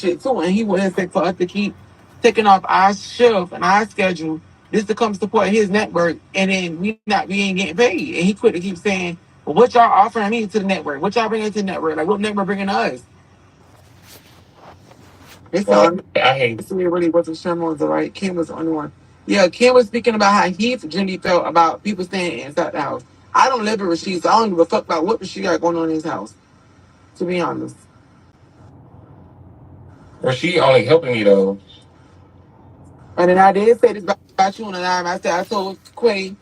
shit too, and he would expect for us to keep taking off our shift and our schedule just to come support his network, and then we ain't getting paid. And he quit to keep saying, "Well, what y'all offering me to the network? What y'all bringing to the network? Like, what network bringing to us?" It's on. I hate. It really wasn't Sherman was the right. Kim was the only one. Yeah, Kim was speaking about how he genuinely felt about people staying inside the house. I don't live with Rasheed, so I don't give a fuck about what Rasheed got going on in his house. To be honest. Rasheed only helping me though. And then I did say this about you on the line. I said I told Quay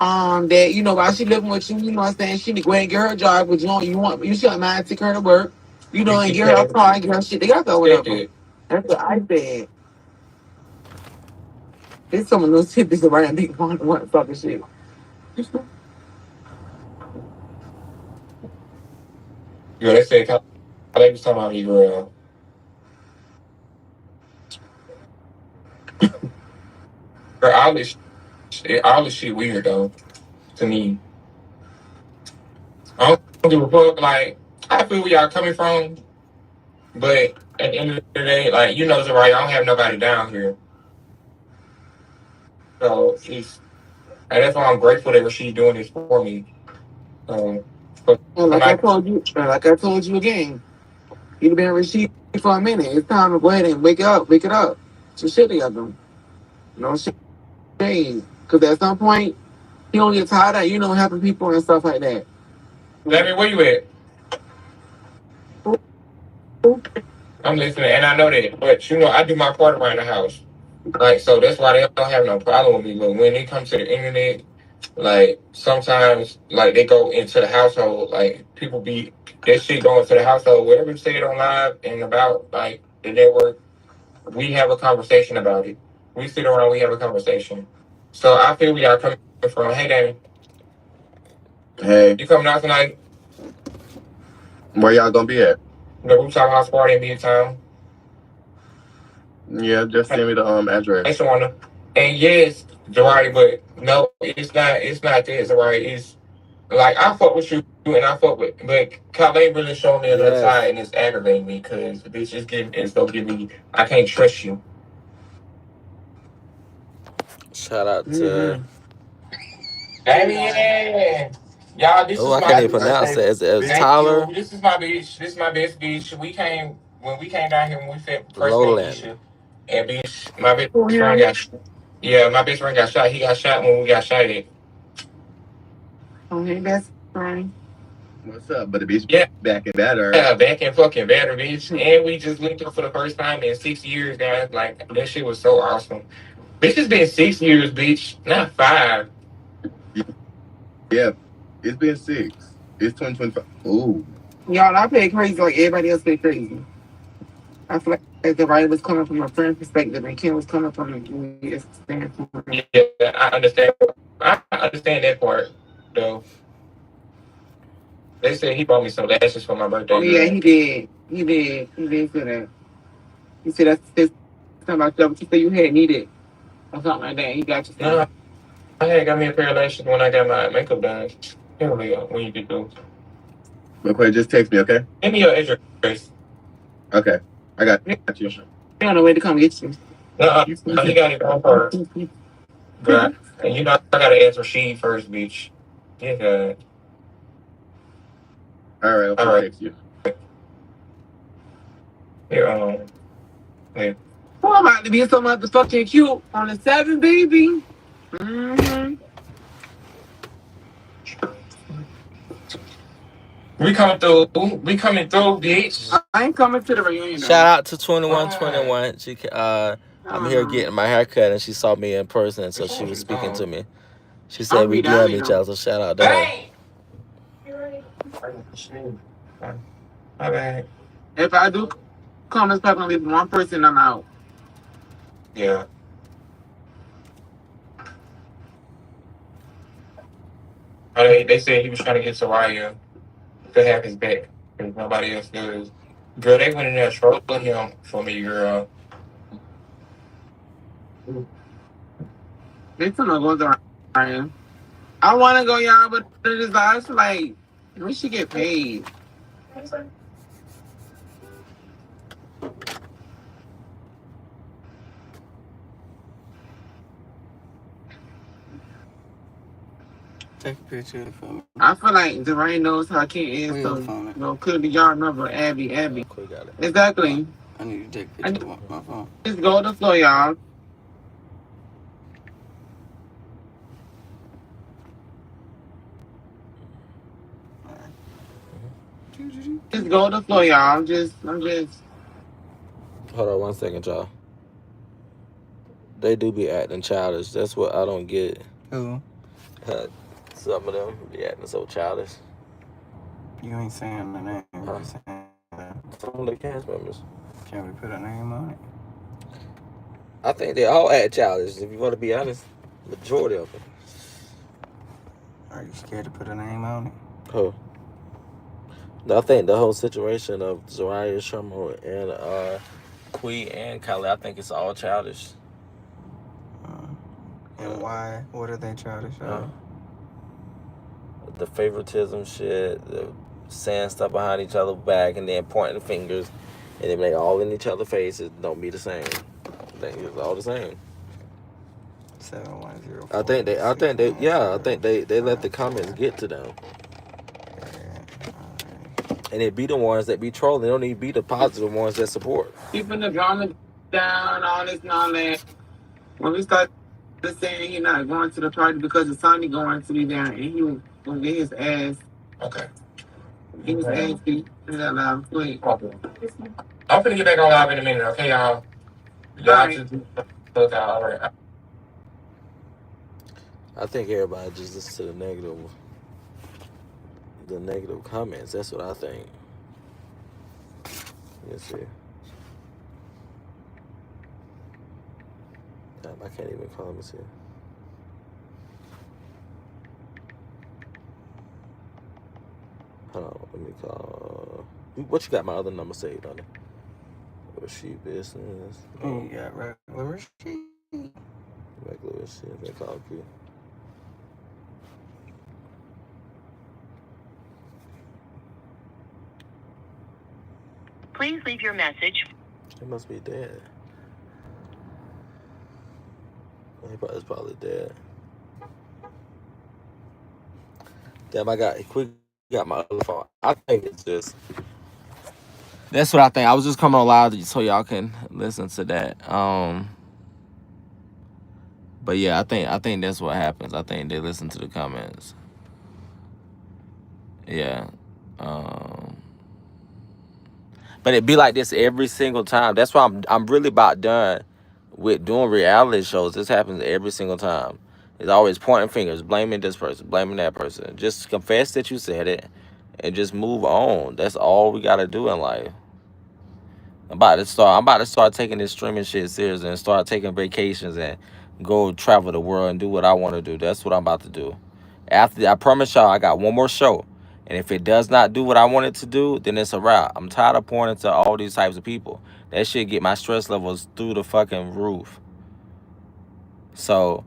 that, you know, while she living with you, you know what I'm saying, she need to go ahead and get her a job, but you shouldn't mind take her to work, you know, and get her a car and get her shit together or whatever. That's what I said. There's some of those typical around people want fucking shit. Yeah, they said they was talking about me, girl. Girl, all this shit weird though to me. I don't give a fuck. Like, I feel where y'all coming from, but at the end of the day, like, you know, right, I don't have nobody down here, so and that's why I'm grateful that she's doing this for me. Like I told you again, you've been Rasheed for a minute. It's time to go ahead and wake it up. Some shit together. No shame. Because at some point, he don't get tired of, you know, helping people and stuff like that. Let where you at? I'm listening, and I know that, but you know, I do my part around the house. Like, so that's why they don't have no problem with me. But when it comes to the internet, like, sometimes, like, they go into the household, like, people be, that shit going to the household, whatever you say it on live and about, like, the network, we have a conversation about it. We sit around, we have a conversation. So I feel we are coming from, hey, Danny. Hey. You coming out tonight? Where y'all gonna be at? The rooftop house party in Midtown. Yeah, just send me the address. Thanks, Shawana. And yes, Jawari, but no, it's not that, Jawari. It's like I fuck with you and I fuck with, but Kale really showing me another side and it's aggravating me because the bitch is gonna give me, I can't trust you. Shout out to Damien. Y'all, this is I my can't even pronounce it. It's Tyler. This is my bitch. This is my best bitch. When we came down here when we first met Lowland. Keisha. And bitch, my best friend got shot. Yeah, my best friend got shot. He got shot when we got shot at. Oh, hey, best friend. What's up? But the bitch back and better. Yeah, back and fucking better, bitch. And we just linked up for the first time in 6 years, guys. Like, that shit was so awesome. Bitch, it's been 6 years, bitch. Not 5. Yeah, it's been 6. It's 2025. Ooh. Y'all, I play crazy like everybody else play crazy. I feel like the writer was coming from a friend perspective and Kim was coming from a standpoint. Yeah, I understand. I understand that part, though. They said he bought me some lashes for my birthday. Oh, yeah, he did. He did say that. He said that's something about that. He said you had needed or something like that. He got you. No, I had got me a pair of lashes when I got my makeup done. When you get those. Okay, just text me, okay? Give me your address. Okay, I got you. He on the way to come get you. He got it on first. But, and you know, I gotta ask Rasheed first, bitch. Yeah. All right, I'll text you. Yeah, yeah. Oh, I'm about to be so motherfucking cute on the 7th, baby. Mm-hmm. We coming through, bitch. I ain't coming to the reunion. Shout out to 2121. She I'm here getting my hair cut and she saw me in person, so she was speaking to me. She said we DM each other, so shout out to her. My bad. If I do come, it's probably gonna be one person. I'm out. Yeah. They said he was trying to get Soraya to have his back because nobody else does. Girl, they went in there trolling him for me, girl. They still not going to. I want to go, y'all, but it's like we should get paid. Take a picture of it for me. I feel like Dwayne knows how Ken is, Where so your phone at? clearly y'all remember Abby. Quick got it. Exactly. I need to take a I picture of my phone. just go to the floor, y'all. Just go to the floor, y'all. I'm just. Hold on 1 second, y'all. They do be acting childish. That's what I don't get. Who? Some of them be acting so childish. You ain't saying the name. You just saying that. Some of the cast members. Can we put a name on it? I think they all act childish. If you want to be honest, majority of them. Are you scared to put a name on it? Oh. I think the whole situation of Zariah Sherman and Quee and Kylie, I think it's all childish. And why? What are they childish of? The favoritism shit, the saying stuff behind each other's back, and then pointing fingers, and then they all in each other's faces. Don't be the same. I think it's all the same. 710. I think they let the comments get to them. And it be the ones that be trolling. They don't even be the positive ones that support. Keeping the drama down, all this and all that. When we start saying he's not going to the party because his son is going to be there, and he was gonna get his ass. Okay. He was ass beat. That loud. Wait. Okay. I'm finna get back on live in a minute, okay, y'all? Y'all just look out. All right. I think everybody just listens to the negative comments. That's what I think. Let's see. I can't even call them. See. Hold on, let me call. What you got my other number saved on it? Rasheed Business. Oh, you got regular Rasheed. Regular Rasheed. They call you. Please leave your message. He must be dead. He's probably dead. Damn, I got my other phone. I think it's just. That's what I think. I was just coming on live so y'all can listen to that. But yeah, I think that's what happens. I think they listen to the comments. Yeah. But it be like this every single time. That's why I'm really about done with doing reality shows. This happens every single time. It's always pointing fingers, blaming this person, blaming that person. Just confess that you said it and just move on. That's all we gotta do in life. I'm about to start taking this streaming shit serious and start taking vacations and go travel the world and do what I want to do. That's what I'm about to do. After I promise y'all, I got one more show, and if it does not do what I want it to do, then it's a wrap. I'm tired of pouring into all these types of people. That shit get my stress levels through the fucking roof. So,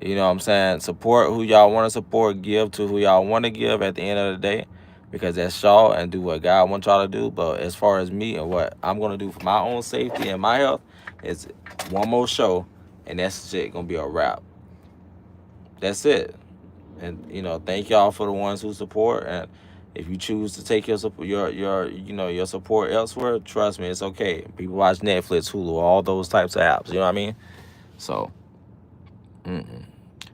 you know what I'm saying? Support who y'all want to support. Give to who y'all want to give at the end of the day. Because that's y'all, and do what God wants y'all to do. But as far as me and what I'm going to do for my own safety and my health, it's one more show, and that shit going to be a wrap. That's it. And, you know, thank y'all for the ones who support. And if you choose to take your support elsewhere, trust me, it's okay. People watch Netflix, Hulu, all those types of apps. You know what I mean? So,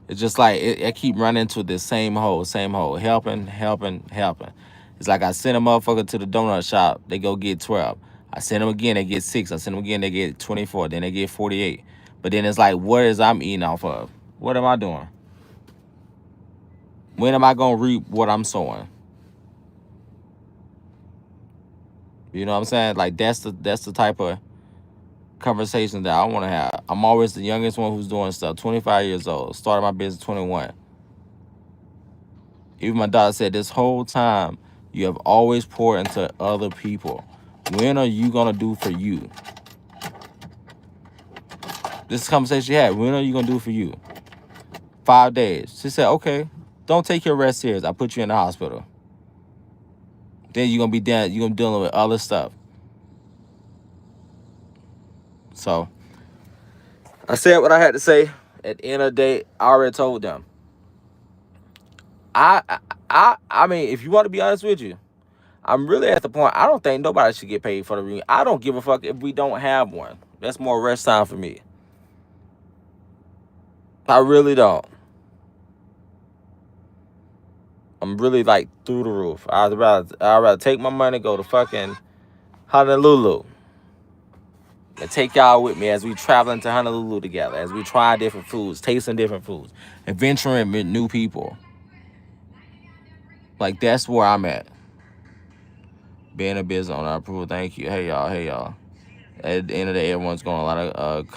it's just like I keep running to this same hole, helping. It's like I send a motherfucker to the donut shop, they go get 12. I send them again, they get 6. I send them again, they get 24. Then they get 48. But then it's like, what is I'm eating off of? What am I doing? When am I gonna reap what I'm sowing? You know what I'm saying? Like that's the type of conversation that I want to have. I'm always the youngest one who's doing stuff. 25 years old. Started my business 21. Even my daughter said this whole time, you have always poured into other people. When are you going to do for you? This is a conversation she had. When are you going to do for you? 5 days. She said, okay, don't take your rest serious. I put you in the hospital. Then you're going to be down. You're going to be dealing with other stuff. So I said what I had to say. At the end of the day, I already told them. I mean, if you want to be honest with you, I'm really at the point. I don't think nobody should get paid for the reunion. I don't give a fuck if we don't have one. That's more rest time for me. I really don't. I'm really like through the roof. I'd rather take my money, go to fucking Honolulu, and take y'all with me as we travel into Honolulu together, as we try different foods, tasting different foods, adventuring with new people. Like, that's where I'm at. Being a business owner, I approve. Thank you. Hey y'all. At the end of the day, everyone's going. A lot of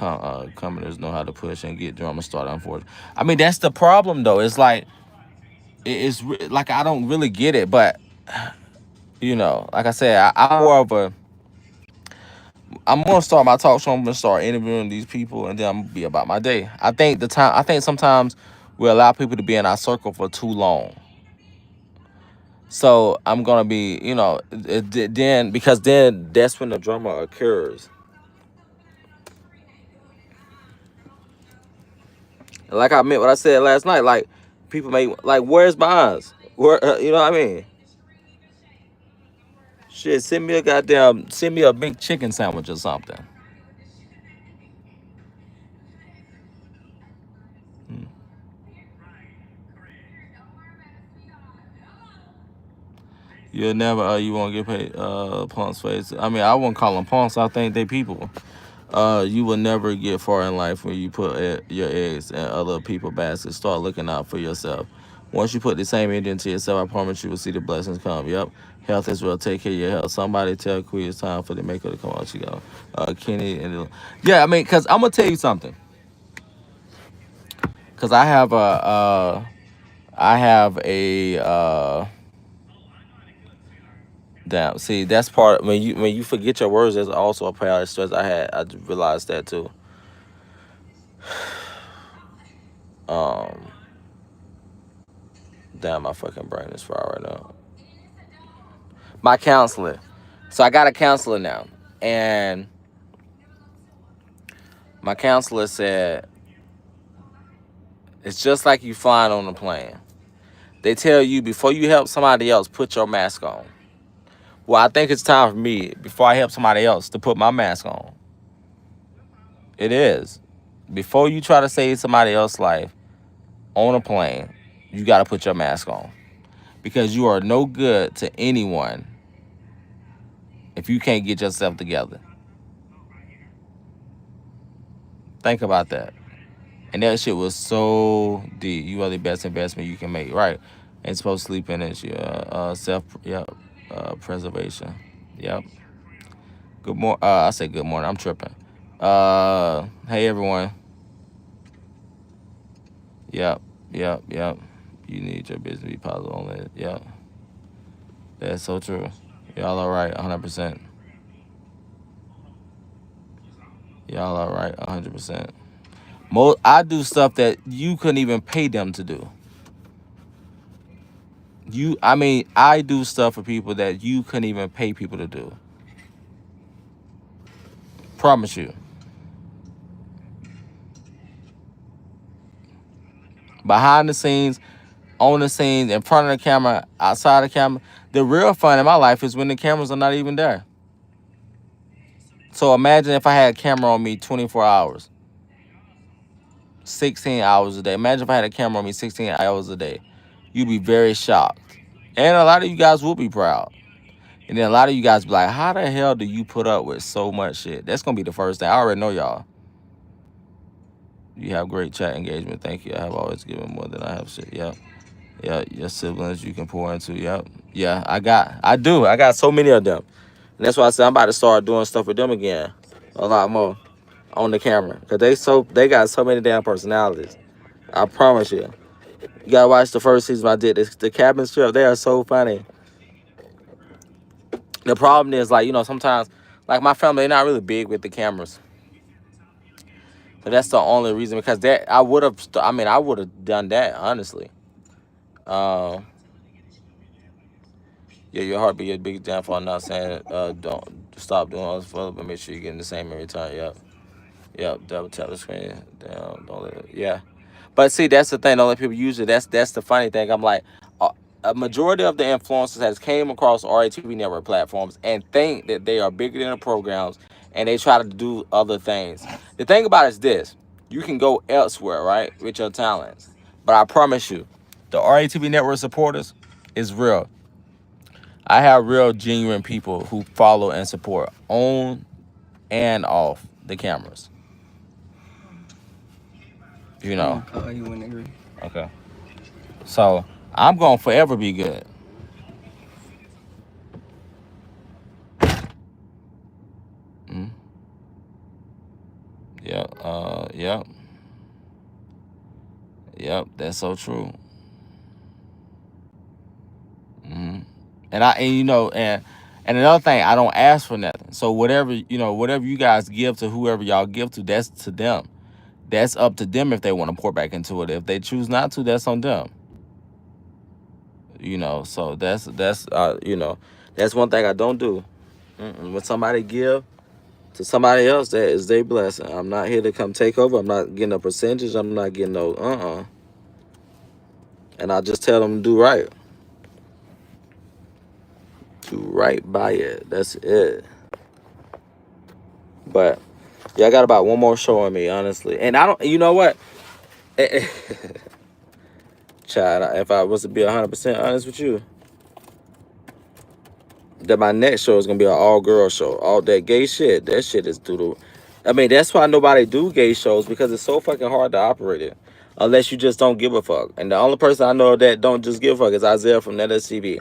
companies know how to push and get drama started. Unfortunately, I mean, that's the problem though. It's like like I don't really get it, but you know, like I said, I'm more of a. I'm gonna start my talk show. I'm gonna start interviewing these people, and then I'm gonna be about my day. I think sometimes we allow people to be in our circle for too long. So I'm gonna be, you know, then because then that's when the drama occurs. And like I meant what I said last night, like people may like, where's my eyes? Where you know what I mean? Shit, send me a big chicken sandwich or something. Hmm. You'll never you won't get paid punks face. I mean, I wouldn't call them punks. I think they people. You will never get far in life when you put your eggs in other people's baskets. Start looking out for yourself. Once you put the same energy into yourself, I promise you will see the blessings come. Yep. Health is real. Take care of your health. Somebody tell Queen it's time for the maker to come out. You go. Kenny and yeah, I mean, cause I'm gonna tell you something. Cause I have a damn. See, that's part when you forget your words. There's also a part of stress I realized that too. Um. Damn, my fucking brain is fried right now. My counselor. So I got a counselor now. And my counselor said, it's just like you flying on a plane. They tell you before you help somebody else, put your mask on. Well, I think it's time for me, before I help somebody else, to put my mask on. It is. Before you try to save somebody else's life on a plane, you got to put your mask on. Because you are no good to anyone if you can't get yourself together. Think about that. And that shit was so deep. You are the best investment you can make. Right. Ain't supposed to sleep in it. Preservation. Yep. Good morning. I said good morning. I'm tripping. Hey everyone. Yep. You need your business to be positive on it. Yep. That's so true. Y'all all right, 100%. Y'all all right, 100%. I do stuff that you couldn't even pay them to do. I do stuff for people that you couldn't even pay people to do. Promise you. Behind the scenes, on the scenes, in front of the camera, outside the camera. The real fun in my life is when the cameras are not even there. So imagine if I had a camera on me 24 hours. 16 hours a day. Imagine if I had a camera on me 16 hours a day. You'd be very shocked. And a lot of you guys will be proud. And then a lot of you guys be like, how the hell do you put up with so much shit? That's going to be the first thing. I already know y'all. You have great chat engagement. Thank you. I have always given more than I have shit. Yep. Yeah, your siblings you can pour into. Yep. Yeah, I got so many of them. And that's why I said I'm about to start doing stuff with them again. A lot more on the camera. Because they got so many damn personalities. I promise you. You gotta watch the first season I did. The cabin trip, they are so funny. The problem is, like, you know, sometimes, like, my family, they're not really big with the cameras. But that's the only reason, because I would have done that, honestly. Yeah, your heart be your biggest downfall. I'm not saying don't stop doing all this for, but make sure you're getting the same in return. Yep. Double tap the screen. Down. Don't let it. Yeah. But see, that's the thing. Don't let people use it. That's the funny thing. I'm like, a majority of the influencers has came across RATV network platforms and think that they are bigger than the programs, and they try to do other things. The thing about it is this: you can go elsewhere, right, with your talents. But I promise you, the RATV network supporters is real. I have real, genuine people who follow and support on and off the cameras. You I'm know. gonna call you when they agree. Okay. So I'm gonna forever be good. Mm. Yeah. Yep. Yep. That's so true. Hmm. And you know, and another thing, I don't ask for nothing. So whatever, you know, whatever you guys give to whoever y'all give to, that's to them. That's up to them if they want to pour back into it. If they choose not to, that's on them. You know, so that's you know, that's one thing I don't do. When somebody give to somebody else, that is their blessing. I'm not here to come take over. I'm not getting a percentage. I'm not getting no And I just tell them to do right. Do right by it. That's it. But yeah, I got about one more show on me, honestly. And I don't, you know what? Chad, if I was to be 100% honest with you, that my next show is gonna be an all-girl show. All that gay shit, that shit is doodle. I mean, that's why nobody do gay shows, because it's so fucking hard to operate it, unless you just don't give a fuck. And the only person I know that don't just give a fuck is Isaiah from NetSCB.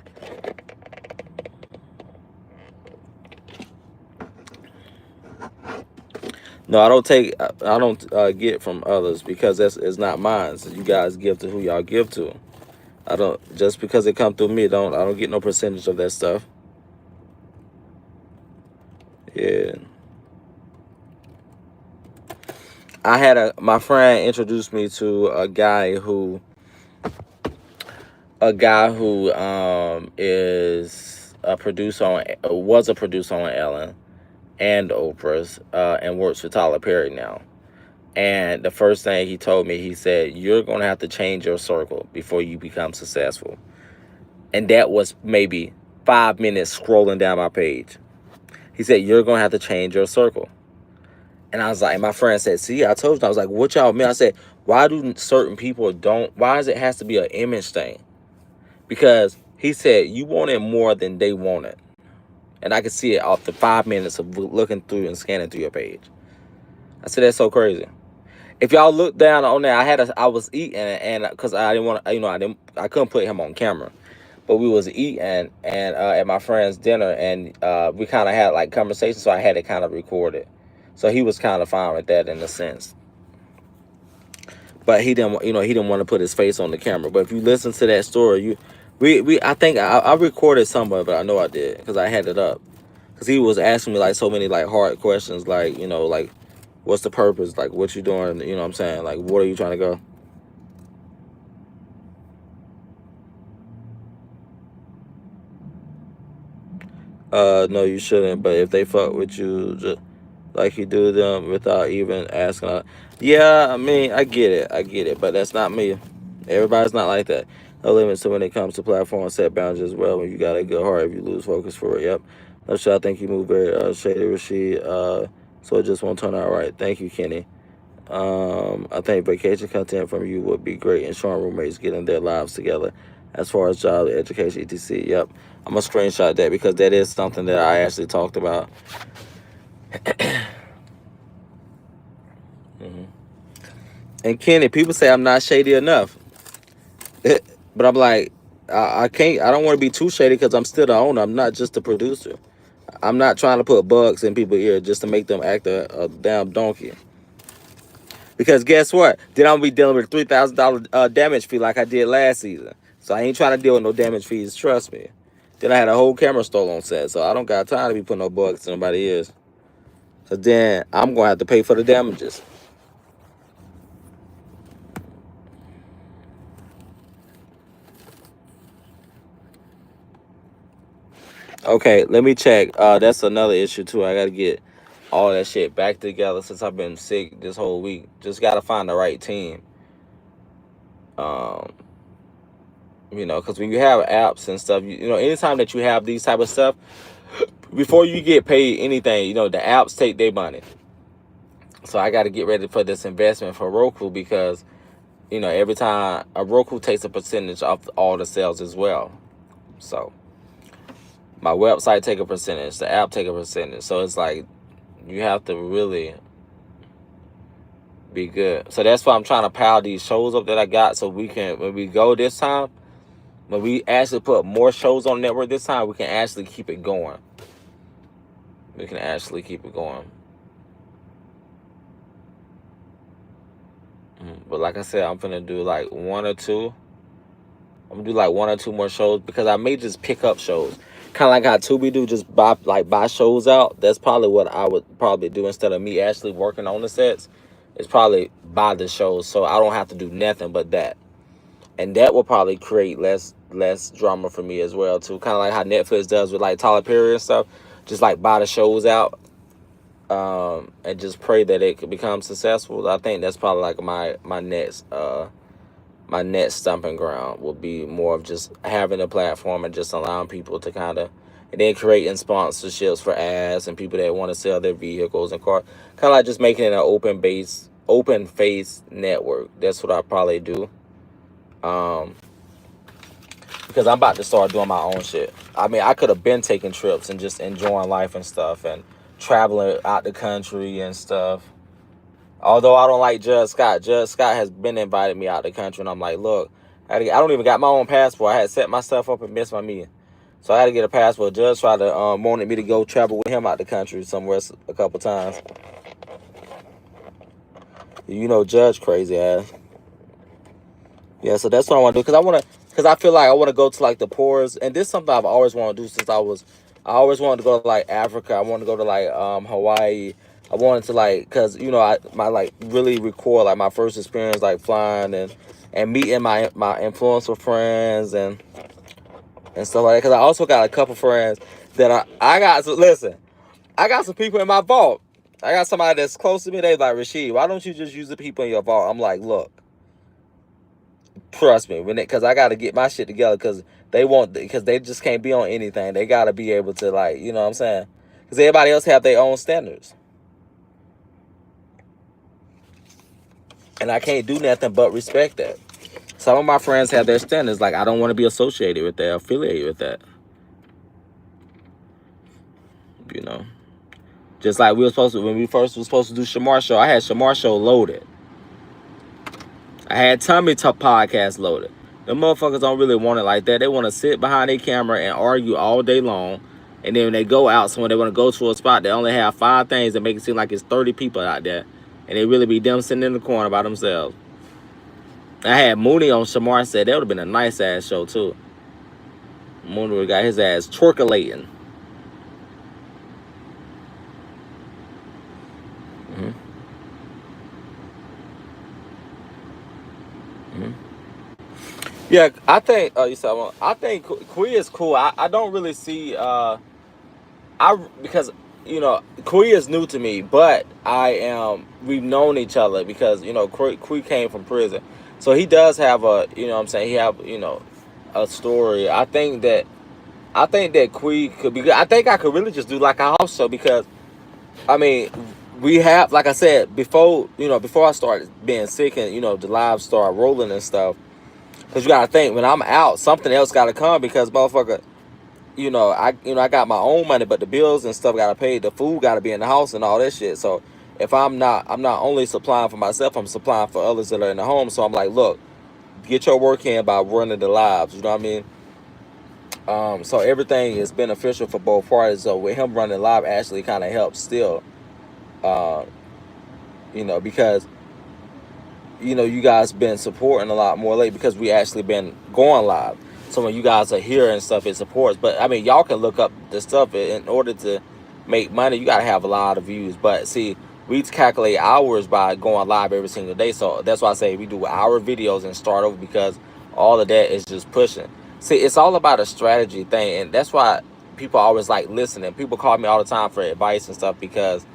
No, I don't take. I don't get from others, because that's it's not mine. So you guys give to who y'all give to. I don't, just because it come through me. I don't get no percentage of that stuff. Yeah. I had my friend introduced me to a guy who is a producer on was a producer on Ellen and Oprah's, and works for Tyler Perry now. And the first thing he told me, he said, "You're gonna have to change your circle before you become successful." And that was maybe 5 minutes scrolling down my page. He said, "You're gonna have to change your circle." And I was like, my friend said, "See, I told you." I was like, "What y'all mean?" I said, "Why do certain people don't? Why does it has to be an image thing?" Because he said, "You want it more than they want it," and I could see it off the 5 minutes of looking through and scanning through your page. I said, "That's so crazy." If y'all look down on there, I was eating, and because I didn't want to, I couldn't put him on camera, but we was eating and at my friend's dinner, and we kind of had like conversation, so I had it kind of recorded. So he was kind of fine with that in a sense. But he didn't want to put his face on the camera. But if you listen to that story, I think I recorded some of it. I know I did, because I had it up. Because he was asking me like so many like hard questions, like, like, what's the purpose? Like, what you doing? You know what I'm saying? Like, where are you trying to go? No, you shouldn't. But if they fuck with you, just like you do them without even asking. Yeah, I mean, I get it, but that's not me. Everybody's not like that. No limits to when it comes to platform set boundaries as well. When you got a good heart, if you lose focus for it, yep. No shit, I think you move very shady, Rasheed. So it just won't turn out right. Thank you, Kenny. I think vacation content from you would be great, and showing roommates getting their lives together. As far as job, education, etc. Yep, I'm gonna screenshot that, because that is something that I actually talked about. Hmm. And Kenny, people say I'm not shady enough, but I'm like, I can't. I don't want to be too shady, because I'm still the owner. I'm not just the producer. I'm not trying to put bugs in people's ear just to make them act a damn donkey. Because guess what? Then I'm gonna be dealing with a $3,000 damage fee like I did last season. So I ain't trying to deal with no damage fees. Trust me. Then I had a whole camera stole on set, so I don't got time to be putting no bugs in nobody's ears. So then I'm gonna have to pay for the damages. Okay, let me check. That's another issue too. I gotta get all that shit back together since I've been sick this whole week. Just gotta find the right team. Um, You know, because when you have apps and stuff, you know, anytime that you have these type of stuff, before you get paid anything, you know, the apps take their money. So I got to get ready for this investment for Roku because, you know, every time a Roku takes a percentage of all the sales as well. So my website take a percentage, the app take a percentage. So it's like you have to really be good. So that's why I'm trying to pile these shows up that I got so we can, when we go this time, when we actually put more shows on the network this time, we can actually keep it going. We can actually keep it going. But like I said, I'm gonna do like one or two. I'm gonna do like one or two more shows because I may just pick up shows. Kind of like how Tubi do, just buy shows out. That's probably what I would probably do instead of me actually working on the sets. It's probably buy the shows so I don't have to do nothing but that. And that will probably create less drama for me as well too. Kind of like how Netflix does with like Tyler Perry and stuff. Just like buy the shows out, and just pray that it could become successful. I think that's probably like my next stomping ground will be more of just having a platform and just allowing people to kind of, and then creating sponsorships for ads and people that want to sell their vehicles and cars. Kind of like just making it an open face network. That's what I probably do. Because I'm about to start doing my own shit. I mean, I could have been taking trips and just enjoying life and stuff and traveling out the country and stuff. Although I don't like Judge Scott. Judge Scott has been invited me out the country, and I'm like, look, I don't even got my own passport. I had set my stuff up and missed my meeting. So I had to get a passport. Judge tried to wanted me to go travel with him out the country somewhere a couple times. You know, Judge crazy ass. Yeah, so that's what I want to do. Because I feel like I want to go to like the poorest. And this is something I've always wanted to do since I always wanted to go to like Africa. I wanted to go to like Hawaii. I wanted to like, because, you know, my like really record like my first experience like flying and meeting my influencer friends and stuff like that. Because I also got a couple friends that I got, so listen, I got some people in my vault. I got somebody that's close to me. They like, Rasheed, why don't you just use the people in your vault? I'm like, look, trust me, because I got to get my shit together because they just can't be on anything. They got to be able to, like, you know what I'm saying? Because everybody else have their own standards. And I can't do nothing but respect that. Some of my friends have their standards. Like, I don't want to be associated with that, affiliated with that. You know? Just like when we first was supposed to do Shamar Show, I had Shamar Show loaded. I had Tommy Talk podcast loaded. The motherfuckers don't really want it like that. They want to sit behind their camera and argue all day long. And then when they go out somewhere, they want to go to a spot, they only have 5 things that make it seem like it's 30 people out there. And they really be them sitting in the corner by themselves. I had Mooney on Shamar said that would have been a nice ass show too. Mooney would have got his ass twerkulating. Mm-hmm. Mm-hmm. Yeah, I think I think Kui is cool. I don't really see because, you know, Kui is new to me, but we've known each other because, you know, Kui came from prison. So he does have a, you know what I'm saying, he have, you know, a story. I think that Kui could be good. I think I could really just do like a house show because, I mean, we have, like I said, before I started being sick and, you know, the lives started rolling and stuff. Because you got to think, when I'm out, something else got to come because, motherfucker, I got my own money, but the bills and stuff got to pay. The food got to be in the house and all that shit. So if I'm not only supplying for myself, I'm supplying for others that are in the home. So I'm like, look, get your work in by running the lives. You know what I mean? So everything is beneficial for both parties. So with him running live actually kind of helps still, because, you guys been supporting a lot more late because we actually been going live. So when you guys are here and stuff, it supports. But I mean, y'all can look up the stuff in order to make money. You got to have a lot of views. But see, we calculate hours by going live every single day. So that's why I say we do our videos and start over because all of that is just pushing. See, it's all about a strategy thing. And that's why people always like listening. People call me all the time for advice and stuff because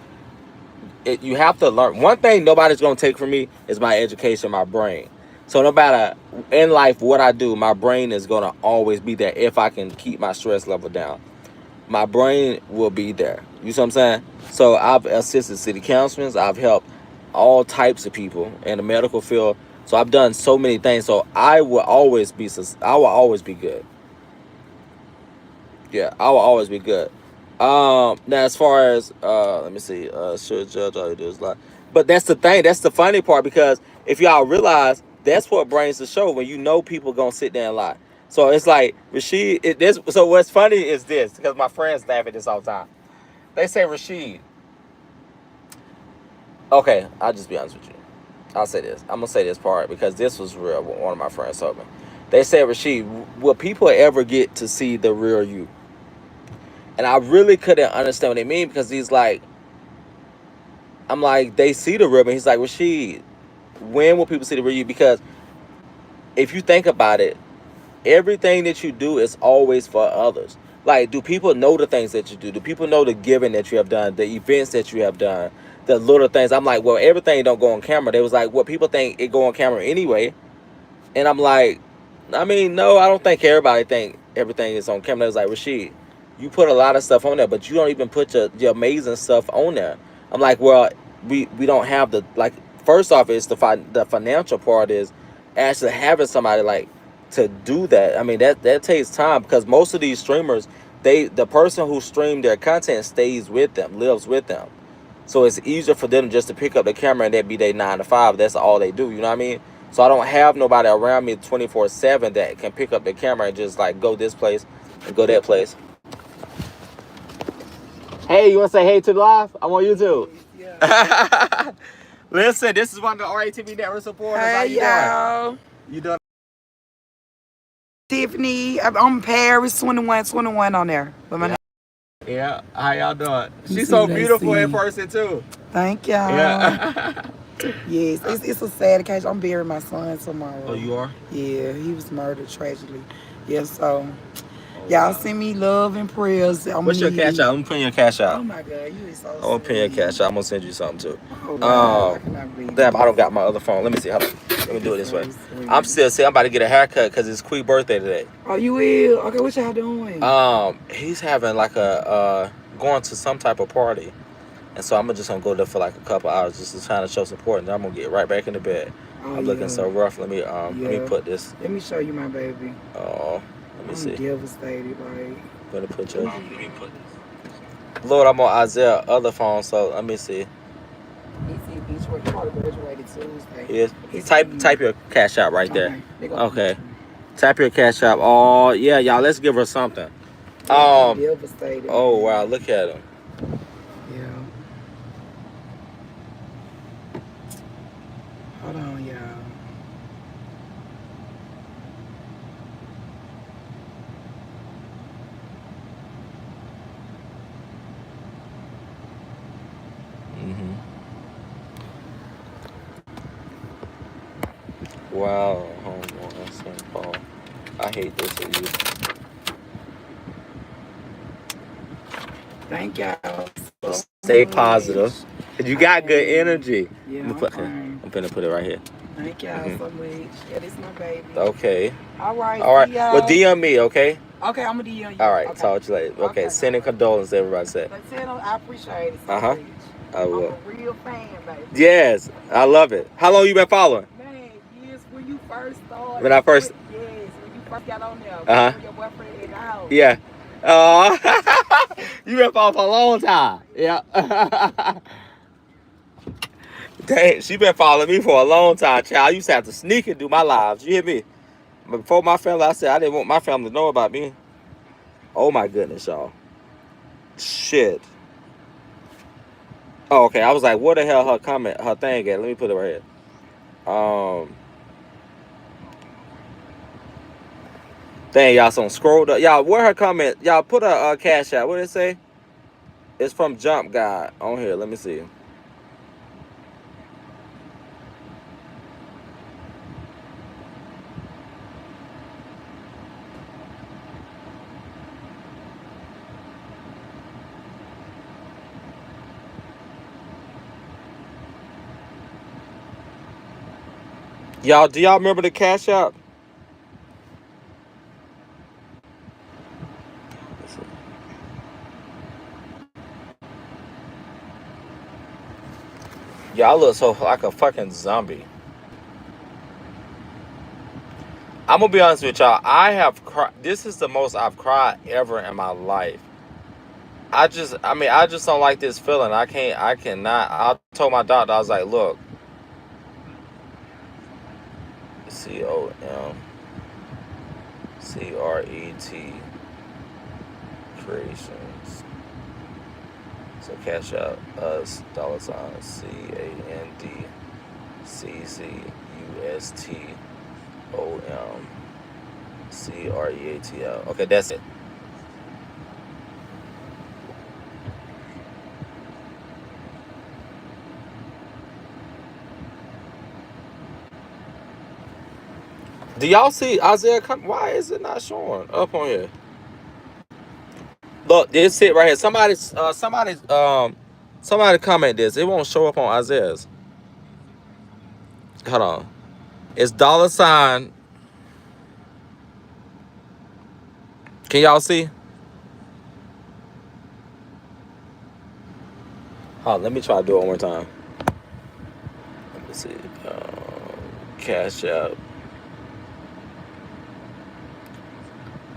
you have to learn. One thing nobody's going to take from me is my education, my brain. So no matter in life what I do, my brain is gonna always be there if I can keep my stress level down. My brain will be there. You see what I'm saying? So I've assisted city councilmen. I've helped all types of people in the medical field. So I've done so many things. So I will always be good. Yeah, I will always be good. Now as far as let me see, should judge all you do is lie. But that's the thing. That's the funny part because if y'all realize that's what brings the show when you know people gonna sit there and lie. So it's like Rasheed. So what's funny is this because my friends laugh at this all the time. They say Rasheed. Okay, I'll just be honest with you. I'll say this. I'm gonna say this part because this was real. One of my friends told me. They said, Rasheed, will people ever get to see the real you? And I really couldn't understand what they mean because he's like, I'm like, they see the real me. He's like, Rasheed, when will people see the real you? Because if you think about it, everything that you do is always for others. Like, do people know the things that you do? Do people know the giving that you have done, the events that you have done, the little things? I'm like, well, everything don't go on camera. They was like, well, people think it go on camera anyway. And I'm like, I mean, no, I don't think everybody think everything is on camera. It's like, Rasheed, you put a lot of stuff on there, but you don't even put your amazing stuff on there. I'm like, well, we don't have the, like, first off, it's the financial part is actually having somebody like to do that. I mean, that takes time because most of these streamers, the person who streamed their content stays with them, lives with them. So it's easier for them just to pick up the camera and that be their 9 to 5. That's all they do. You know what I mean? So I don't have nobody around me 24/7 that can pick up the camera and just like go this place and go that place. Hey, you want to say hey to the live? I'm on YouTube. Yeah. Listen, this is one of the RATV network supporters. How you y'all. doing? You doing? Tiffany, I'm Paris 21 on there. But my Yeah. How y'all doing? She's see, so let's beautiful in see. person too. Thank y'all. Yeah. Yes, it's a sad occasion. I'm burying my son tomorrow. Oh, you are? Yeah, he was murdered tragically. Yeah, so Oh, y'all wow. send me love and prayers. What's your cash out? I'm putting your cash out. Oh my God, you is so I'm gonna pin your sweet. cash out. I'm gonna send you something too. Oh God, I cannot believe Damn, this. I don't got my other phone. Let me see. Hold on. Let me do it this way. Sweet. I'm still saying I'm about to get a haircut because it's Quee's birthday today. Oh, you will? Okay, what y'all doing? He's having like a going to some type of party, and so I'm just gonna go there for like a couple hours just to try to show support, and then I'm gonna get right back in the bed. Oh, I'm looking so rough. Let me put this. Let me show you my baby. Oh, let me see. I'm devastated, like. Gonna put your. Let me put this. Lord, I'm on Isaiah's other phone, so let me see. He's probably graduated Tuesday. Yes. Type your cash out right there. Okay. Type your cash out. Oh yeah, y'all. Let's give her something. Devastated. Oh wow, look at him. Yeah. Hold on, y'all. Wow, homeboy, St. Paul. I hate this of you. Thank y'all. So Stay much. positive. Cause you got good energy. Yeah, I'm gonna put it right here. Thank y'all so much. Yeah, this is my baby. Okay. All right. Well, DM me, okay? Okay, I'm gonna DM you. All right. Okay. Talk to you later. Okay. Sending condolences, everybody said. I appreciate it so much. I will. I'm a real fan, baby. Yes, I love it. How long you been following? Man, years when you first started. When I first. Yes, when you first got on there. When your boyfriend in the house. Yeah. You been following for a long time. Yeah. Dang, she been following me for a long time, child. I used to have to sneak and do my lives. You hear me? But before my family, I said I didn't want my family to know about me. Oh my goodness, y'all. Shit. Oh, okay. I was like, what the hell her thing at? Let me put it right here. Dang, y'all, some scrolled up. Y'all, where her comment? Y'all put a cash out. What did it say? It's from Jump Guy on here. Let me see. Y'all, do y'all remember the Cash App? Y'all look so like a fucking zombie. I'm gonna be honest with y'all. I have cried. This is the most I've cried ever in my life. I just don't like this feeling. I cannot. I told my doctor, I was like, look, COMCRET creations. So Cash Out us $CANDCCUSTOMCREATL. Okay, that's it. Do y'all see Isaiah come? Why is it not showing up on here? Look, this it right here. Somebody comment this. It won't show up on Isaiah's. Hold on. It's dollar sign. Can y'all see? Hold on, let me try to do it one more time. Let me see. Cash App.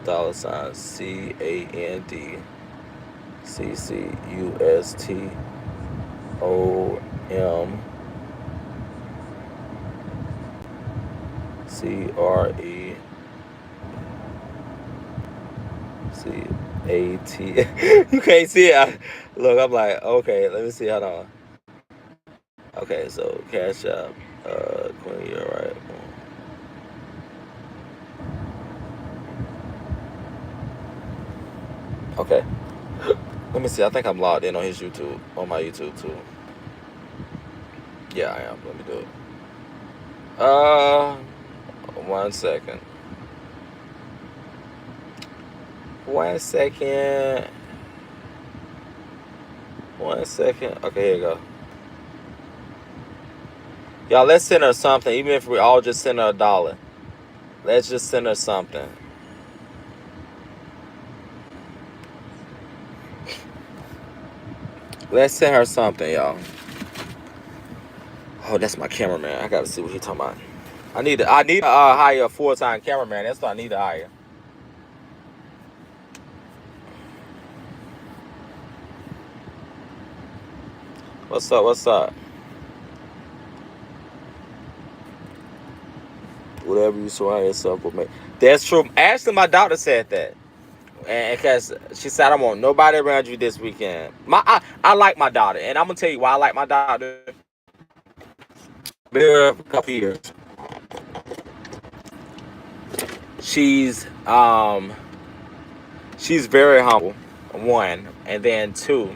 Dollar sign CANDCCUSTOMCREAT. You can't see it. Look, I'm like, okay, let me see. Hold on. Okay, so Cash App. Queen, you're right. Okay. Let me see. I think I'm logged in on his YouTube, on my YouTube too. Yeah, I am. Let me do it. 1 second. 1 second. 1 second. Okay, here you go. Y'all, let's send her something. Even if we all just send her $1. Let's just send her something. Let's send her something, y'all. Oh, that's my cameraman. I gotta see what he talking about. I need to hire a full-time cameraman. That's what I need to hire. What's up? What's up? Whatever you surround yourself with me. That's true. Actually, my doctor said that. And because she said, I don't want nobody around you this weekend. I like my daughter. And I'm going to tell you why I like my daughter. Been here for a couple years. She's very humble, one. And then two,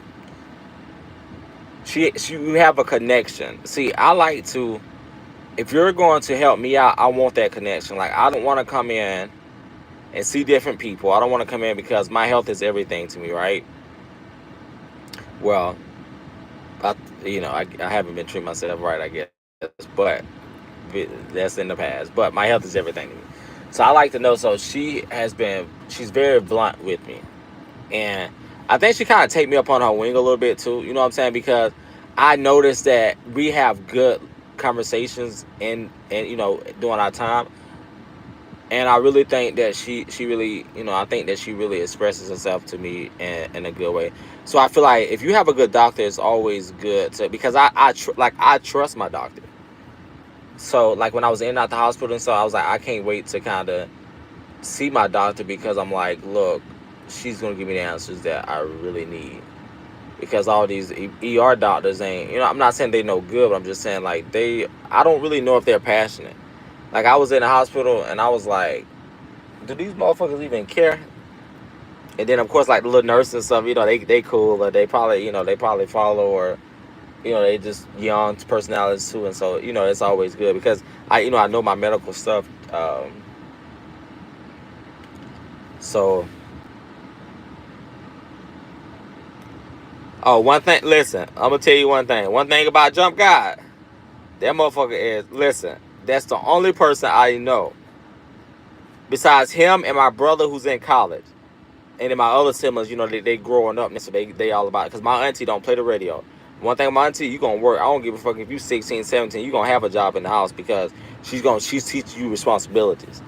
she we have a connection. See, I like to, if you're going to help me out, I want that connection. Like, I don't want to come in and see different people. I don't want to come in because my health is everything to me, right? Well, I haven't been treating myself right, I guess, but that's in the past. But my health is everything to me, so I like to know. So she's very blunt with me, and I think she kind of take me up on her wing a little bit too. You know what I'm saying? Because I noticed that we have good conversations in during our time. And I really think that she really, I think that she really expresses herself to me in a good way. So I feel like if you have a good doctor, it's always good to, because I trust my doctor. So like when I was in and out the hospital and so I was like, I can't wait to kind of see my doctor, because I'm like, look, she's gonna give me the answers that I really need. Because all these ER doctors ain't, I'm not saying they no good, but I'm just saying like I don't really know if they're passionate. Like I was in the hospital and I was like, do these motherfuckers even care? And then of course like the little nurses and stuff, they cool, or they probably follow, or they just young personalities too. And so it's always good because I know my medical stuff. So one thing, listen, I'm gonna tell you one thing about Jump God. That motherfucker is, listen, That's the only person I know. Besides him and my brother who's in college. And then my other siblings, you know, they growing up, so they all about it. Because my auntie don't play the radio. One thing, my auntie, you gonna work. I don't give a fuck if you 16, 17, you gonna have a job in the house because she's teaching you responsibilities.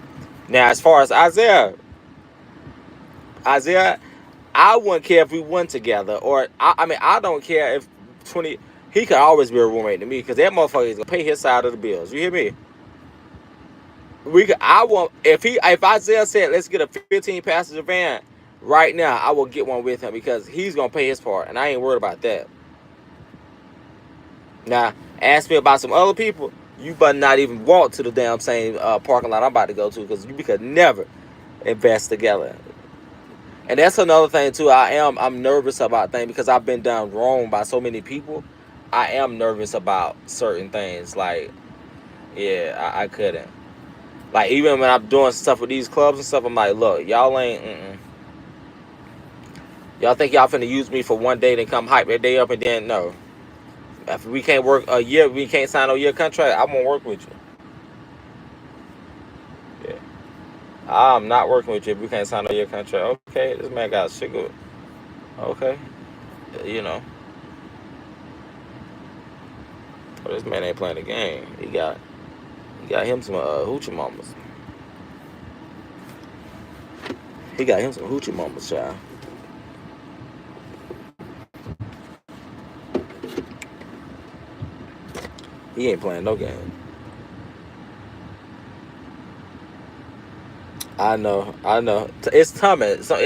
Now, as far as Isaiah, I wouldn't care if we went together, or I mean, I don't care if 20. He could always be a roommate to me because that motherfucker is gonna pay his side of the bills. You hear me? I want if Isaiah said let's get a 15 passenger van right now, I will get one with him because he's gonna pay his part, and I ain't worried about that. Now, ask me about some other people. You better not even walk to the damn same parking lot I'm about to go to because you could never invest together. And that's another thing too. I'm nervous about things because I've been done wrong by so many people. I am nervous about certain things. Like, yeah, I couldn't. Like, even when I'm doing stuff with these clubs and stuff, I'm like, look, y'all ain't. Y'all think y'all finna use me for one day, then come hype that day up, and then no. If we can't work a year, we can't sign a year contract. I won't work with you. Yeah, I'm not working with you if we can't sign a year contract. Okay, this man got shit good. Okay, you know, but this man ain't playing the game. He got him some hoochie mamas. He got him some hoochie mamas, child. He ain't playing no game. I know. It's coming. So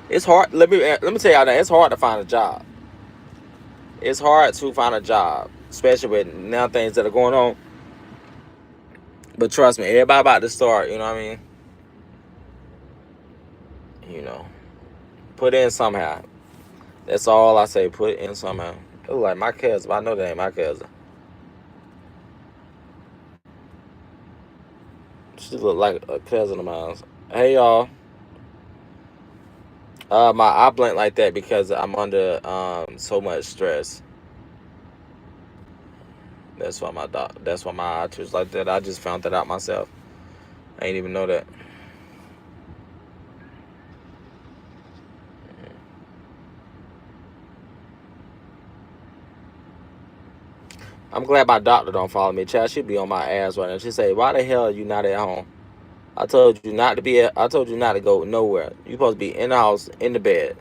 it's hard. Let me tell y'all that it's hard to find a job. It's hard to find a job, especially with now things that are going on. But trust me, everybody about to start. You know what I mean? You know, put in somehow. That's all I say. Put in somehow. It look like my cousin. But I know that ain't my cousin. She look like a cousin of mine. Hey y'all. I blink like that because I'm under so much stress. That's why my eye twitch like that. I just found that out myself. I ain't even know that. I'm glad my doctor don't follow me. Child, she be on my ass right now. She say, "Why the hell are you not at home? I told you not to be. I told you not to go nowhere. You supposed to be in the house, in the bed."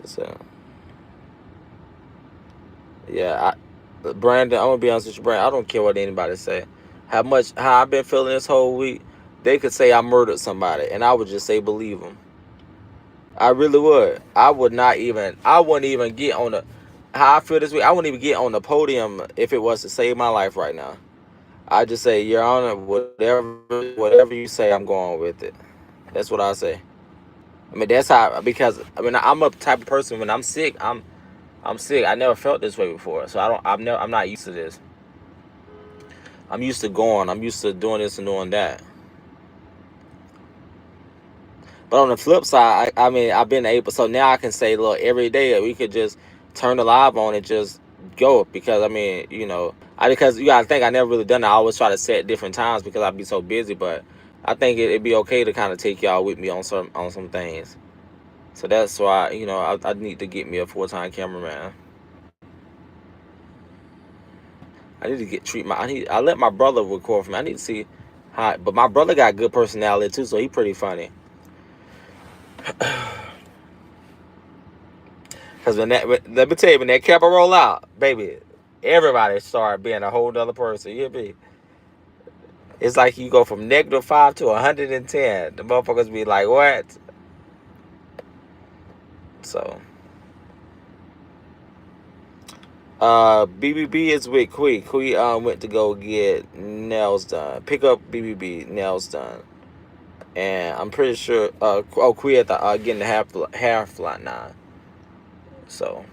So, yeah, Brandon, I'm gonna be honest with you, Brandon. I don't care what anybody say. How I've been feeling this whole week. They could say I murdered somebody, and I would just say believe them. I really would. I wouldn't even get on the. How I feel this week, I wouldn't even get on the podium if it was to save my life right now. I just say, Your Honor, whatever you say, I'm going with it. That's what I say. I mean, that's how, because I mean, I'm a type of person when I'm sick. I'm sick. I never felt this way before, so I'm not used to this. I'm used to going. I'm used to doing this and doing that. But on the flip side, I mean, I've been able. So now I can say, look, every day we could just turn the live on and just go because I mean, you know, because you gotta think I never really done it. I always try to set different times because I'd be so busy. But I think it'd be okay to kind of take y'all with me on some things. So that's why I need to get me a full-time cameraman. I need to get treatment. I let my brother record for me. I need to see how. But my brother got good personality too, so he pretty funny. Cause let me tell you, when that camera roll out, baby, everybody start being a whole other person. You hear me? It's like you go from -5 to 110. The motherfuckers be like, what? So, BBB is with Kui. Kui went to go get nails done. Pick up BBB nails done, and I'm pretty sure Kui at the getting the hair flat now. So.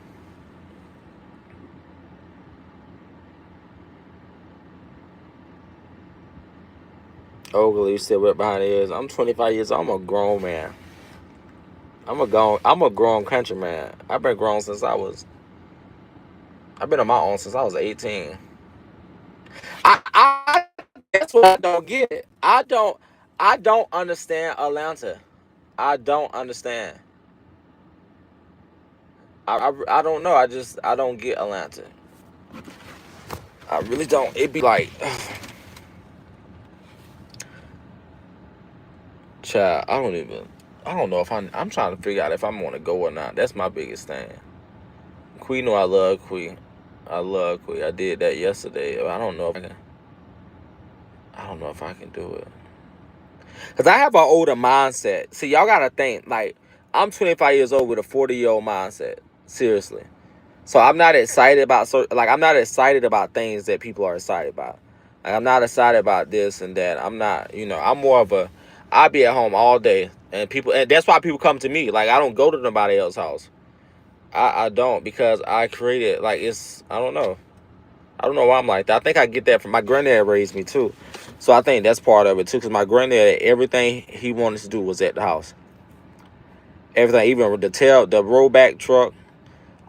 Oakley still wet behind the ears. I'm 25 years old. I'm a grown man. I'm a grown country man. I've been grown since I was I've been on my own since I was 18. I that's what I don't get. I don't understand Atlanta. I don't understand. I don't know. I don't get Atlanta. I really don't. It be like, child. I don't know if I'm trying to figure out if I'm gonna go or not. That's my biggest thing. Queen, know I love Queen. I love Queen. I did that yesterday. I don't know if I can. I don't know if I can do it. Cause I have an older mindset. See, y'all gotta think like I'm 25 years old with a 40-year-old mindset. Seriously. So I'm not excited about I'm not excited about things that people are excited about. Like I'm not excited about this and that. I'm not, I'm more of a I'll be at home all day and that's why people come to me. Like I don't go to nobody else's house. I don't because I created I don't know. I don't know why I'm like that. I think I get that from my granddad raised me too. So I think that's part of it too. Cause my granddad, everything he wanted to do was at the house. Everything, even the rollback truck,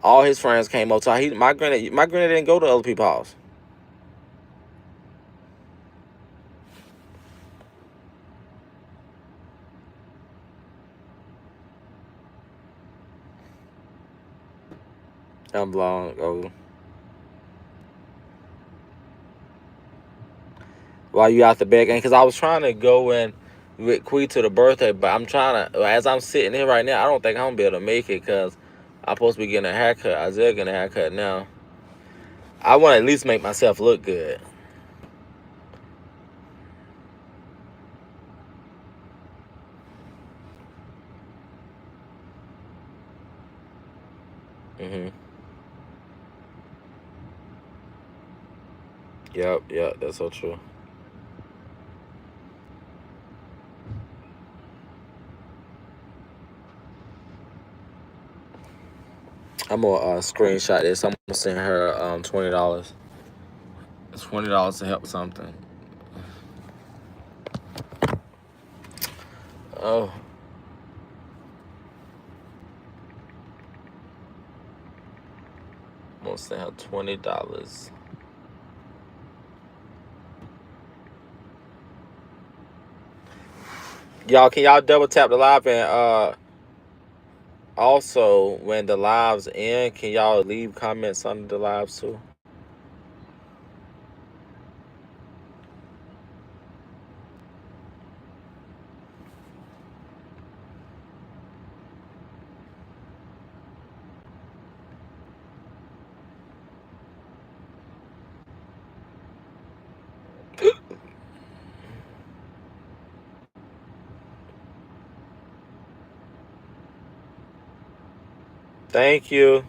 all his friends came up. So my granddad didn't go to other people's house. I'm long. Oh, while you out the back end, cause I was trying to go in with Quee to the birthday, but I'm trying to. As I'm sitting here right now, I don't think I'm gonna be able to make it, cause I'm supposed to be getting a haircut. Isaiah getting a haircut now. I want to at least make myself look good. Mhm. Yep. That's so true. I'm gonna screenshot this. I'm gonna send her $20. $20 to help something. Oh, I'm gonna send her $20. Y'all, can y'all double tap the live and also when the lives end, can y'all leave comments under the lives too? Thank you.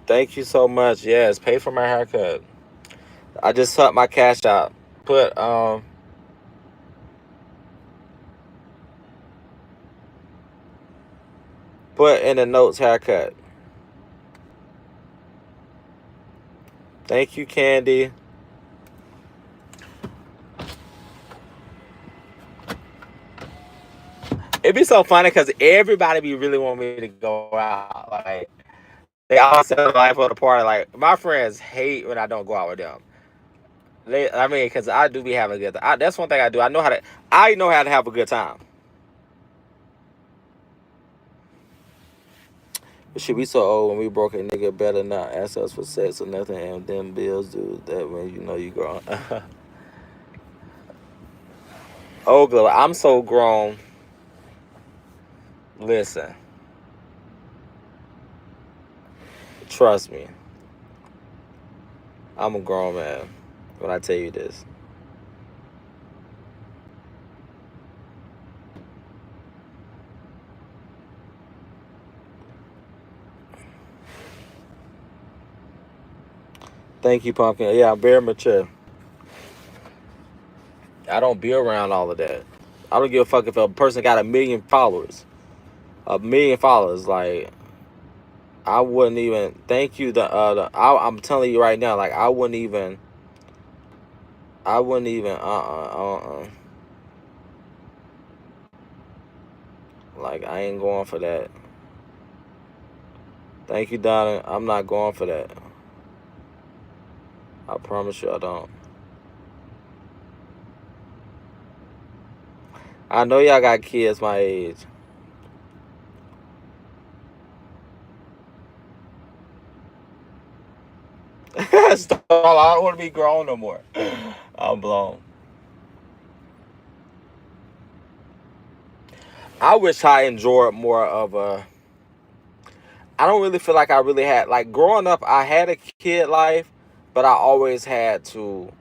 Thank you so much. Yes, pay for my haircut. I just sucked my cash out. Put put in the notes haircut. Thank you, Candy. It'd be so funny because everybody be really want me to go out. Like they all set the life of the party. Like my friends hate when I don't go out with them. Because I do be having a good time. That's one thing I do. I know how to have a good time. But shit, we so old when we broke a nigga better not ask us for sex or nothing, and them bills do that when you know you grown. Oh, girl, I'm so grown. Listen, trust me. I'm a grown man when I tell you this. Thank you, Pumpkin. Yeah, I'm very mature. I don't be around all of that. I don't give a fuck if a person got 1 million followers. 1 million followers, like I wouldn't even. Thank you. I'm telling you right now, like I wouldn't even. I wouldn't even. Like I ain't going for that. Thank you, Donna. I'm not going for that. I promise you I don't. I know y'all got kids my age. Stop. I don't want to be grown no more. I'm blown. I wish I enjoyed more of a. I don't really feel like I really had, like, growing up, I had a kid life, but I always had to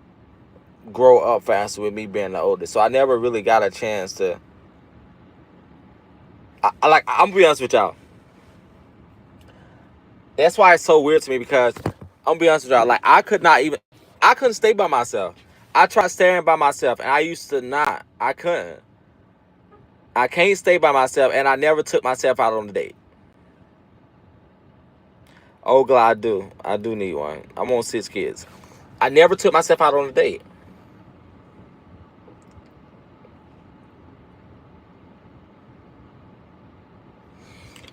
grow up faster with me being the oldest. So I never really got a chance to. I'm gonna be honest with y'all. That's why it's so weird to me, because I'm gonna be honest with y'all. Like, I couldn't stay by myself. I tried staying by myself, and I used to not. I couldn't. I can't stay by myself, and I never took myself out on a date. Oh, God, I do. I do need one. I'm on 6 kids. I never took myself out on a date.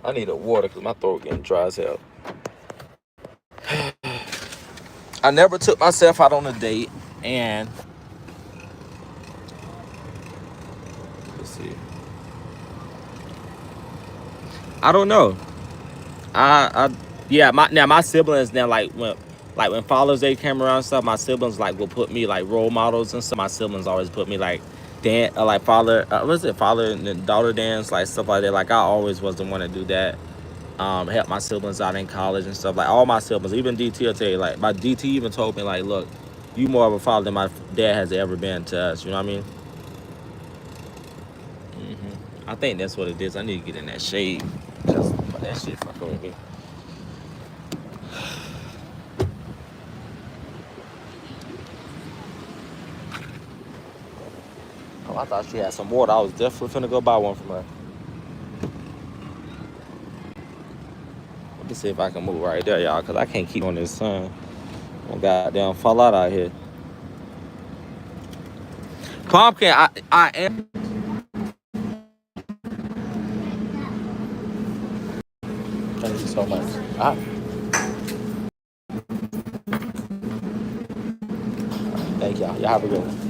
I need a water because my throat getting dry as hell. I never took myself out on a date, and let's see. I don't know. Yeah, my siblings now, when Father's Day came around and stuff, my siblings like will put me like role models and stuff. My siblings always put me like father and daughter dance, like stuff like that. Like, I always was the one to do that. Help my siblings out in college and stuff. Like, all my siblings, even DT will tell you, like, my DT even told me, like, look, you more of a father than my dad has ever been to us. You know what I mean? I think that's what it is. I need to get in that shade. Just for that shit fucking with me. Oh, I thought she had some water. I was definitely finna go buy one from her. Let me see if I can move right there, y'all, because I can't keep on this sun. I'm goddamn fall out here. Pumpkin, I am. Thank you so much. Thank y'all. Y'all have a good one.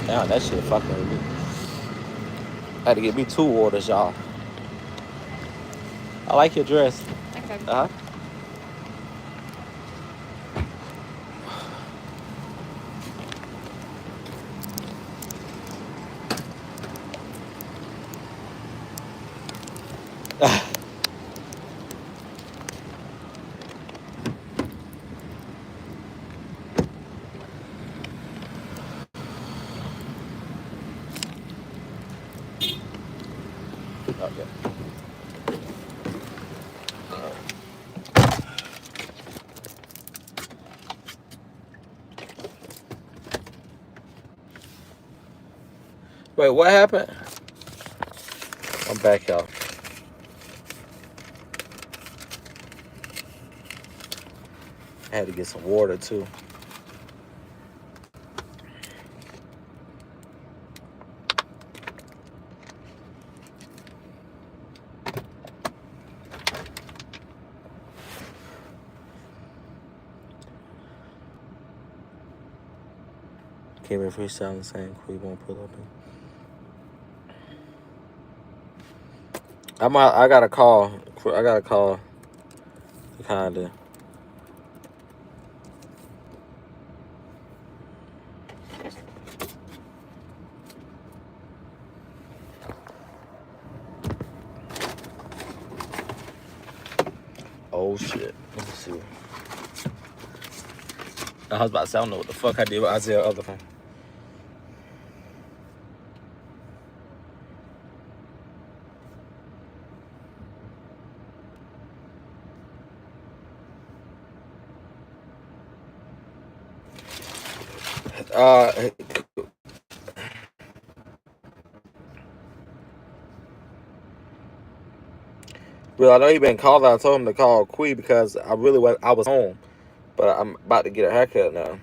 Damn, that shit fucking with me. I had to get me 2 waters, y'all. I like your dress. Okay. Uh-huh. Okay. Wait, what happened? I'm back, y'all. I had to get some water, too. Came in freestyle saying Queen won't pull up. I got a call. I got a call. Kinda. Oh shit. Let me see. I was about to say, I don't know what the fuck I did with Isaiah's other phone. Well, I know he been calling. I told him to call Quee because I was home, but I'm about to get a haircut now.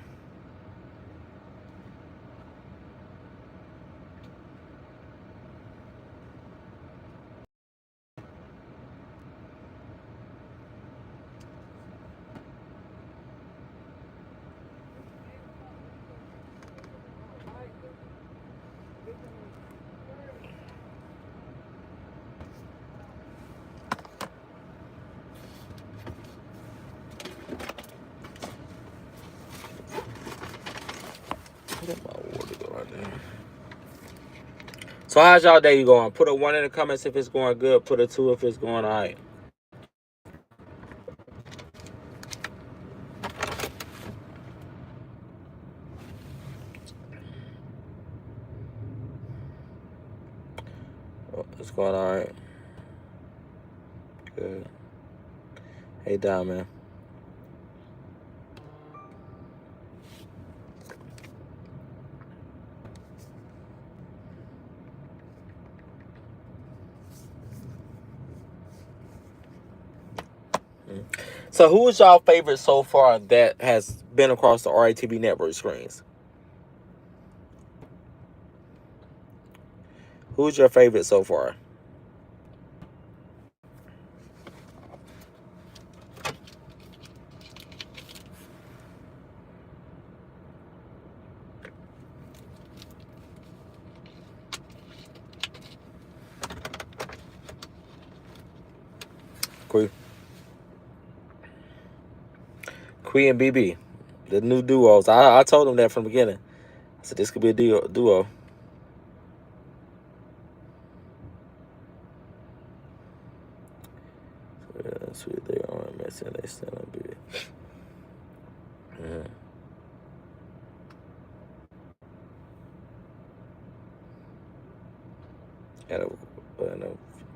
Where my water go right there? So how's y'all day going? Put a 1 in the comments if it's going good. Put a 2 if it's going all right. Oh, it's going all right. Good. Hey, Diamond. So who is y'all favorite so far that has been across the RATV network screens? Who's your favorite so far? Queen and BB, the new duos. I told them that from the beginning. I said this could be a duo. Yeah, sweet, they aren't messing. They stand on BB.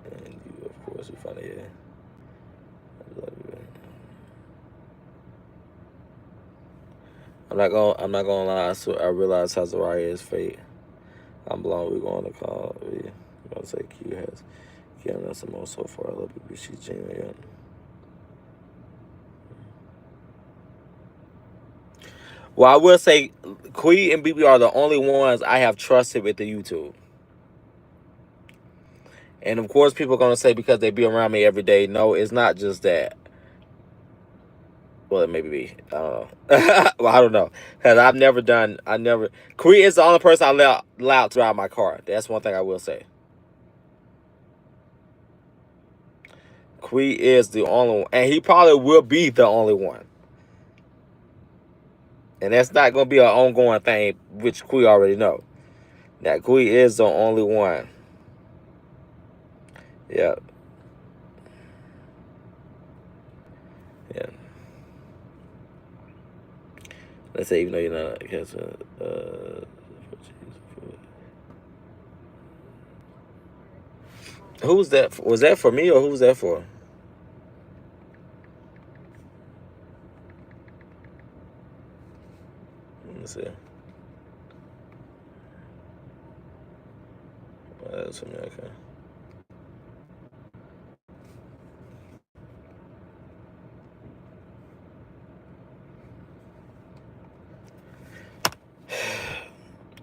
And you, of course, we find it. Yeah. I love you. I'm not gonna lie. So I realize how Zariah is fate. I'm blown. We're going to call. We're gonna say Q has given us the most so far. I love you. She's genuine. Well, I will say, Quee and BB are the only ones I have trusted with the YouTube. And of course, people are gonna say because they be around me every day. No, it's not just that. Well, it may be. I don't know. Well, I don't know. Because Quee is the only person I allowed to drive my car. That's one thing I will say. Quee is the only one. And he probably will be the only one. And that's not going to be an ongoing thing, which Quee already know. That Quee is the only one. Yeah. Yeah. Let's say, even though you're not who's that? Was that for me or who's that for? Let me see. That's for me, okay.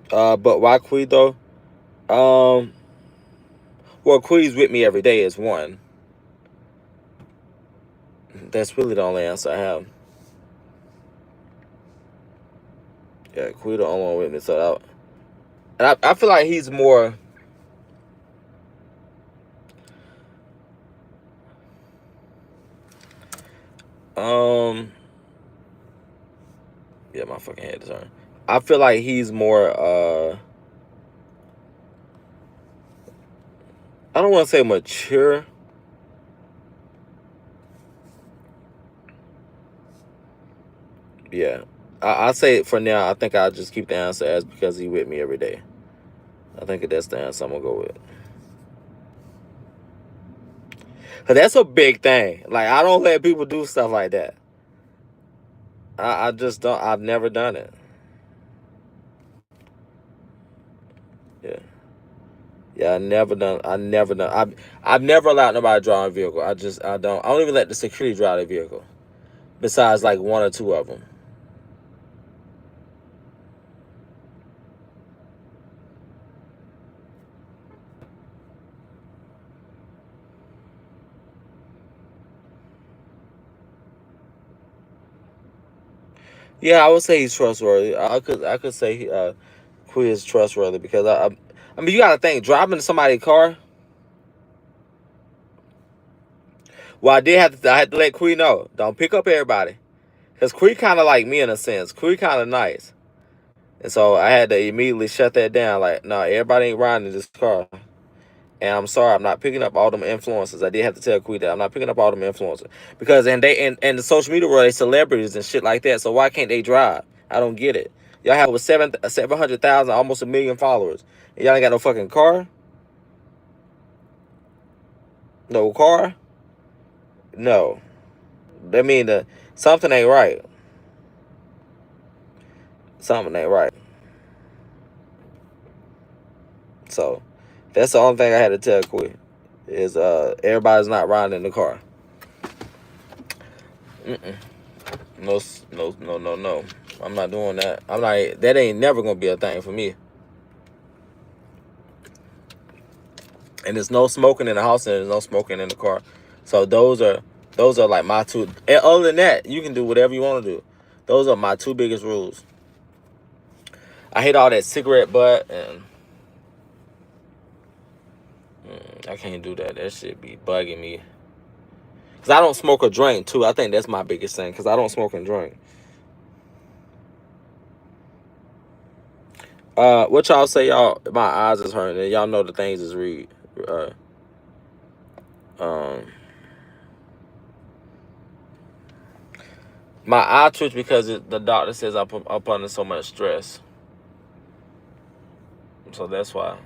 But why Quee though? Well, Quee's with me every day is one. That's really the only answer I have. Yeah, Quee the only one with me. So I feel like he's more. Yeah, my fucking head is hurting. I feel like he's more. I don't want to say mature. Yeah, I say for now. I think I'll just keep the answer as because he's with me every day. I think that's the answer I'm gonna go with. Cause that's a big thing. Like I don't let people do stuff like that. I just don't. I've never done it. Yeah. Yeah, I never done. I've never allowed nobody to drive a vehicle. I don't even let the security drive the vehicle. Besides like one or two of them. Yeah, I would say he's trustworthy. I could say Quee is trustworthy because I mean you gotta think driving somebody's car. Well, I had to let Quee know. Don't pick up everybody. Because Quee kind of like me in a sense. Quee kind of nice. And so I had to immediately shut that down. Like, no, everybody ain't riding in this car. And I'm sorry, I'm not picking up all them influencers. I did have to tell Queen that I'm not picking up all them influencers because and the social media world, they celebrities and shit like that. So why can't they drive? I don't get it. Y'all have over 700,000, almost 1 million followers. And y'all ain't got no fucking car. No car. No, that mean something ain't right. Something ain't right. So that's the only thing I had to tell Queen is everybody's not riding in the car. Mm-mm. No, no, no, no, no. I'm not doing that. I'm like, that ain't never gonna be a thing for me. And there's no smoking in the house and there's no smoking in the car. So those are like my two. And other than that, you can do whatever you want to do. Those are my two biggest rules. I hate all that cigarette butt and I can't do that. That shit be bugging me. Cause I don't smoke or drink too. I think that's my biggest thing. Cause I don't smoke and drink. What y'all say? Y'all, my eyes is hurting. And y'all know the things is read. Um, my eye twitch because the doctor says I'm up under so much stress. So that's why.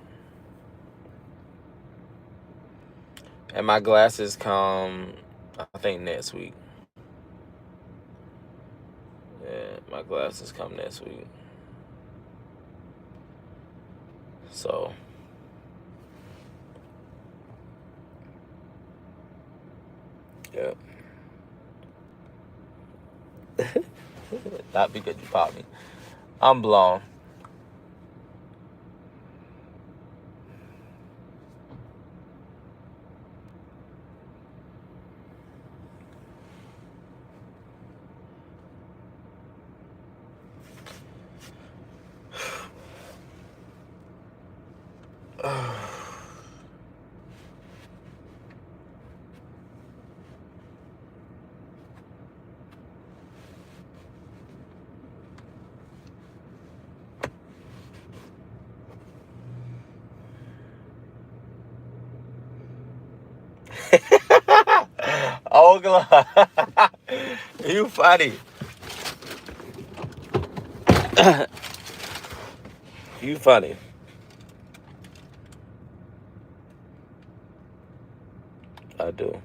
And my glasses come, I think, next week. Yeah, my glasses come next week. So. Yep. Not because you popped me. I'm blown. Oh, God. You funny. You funny. I do.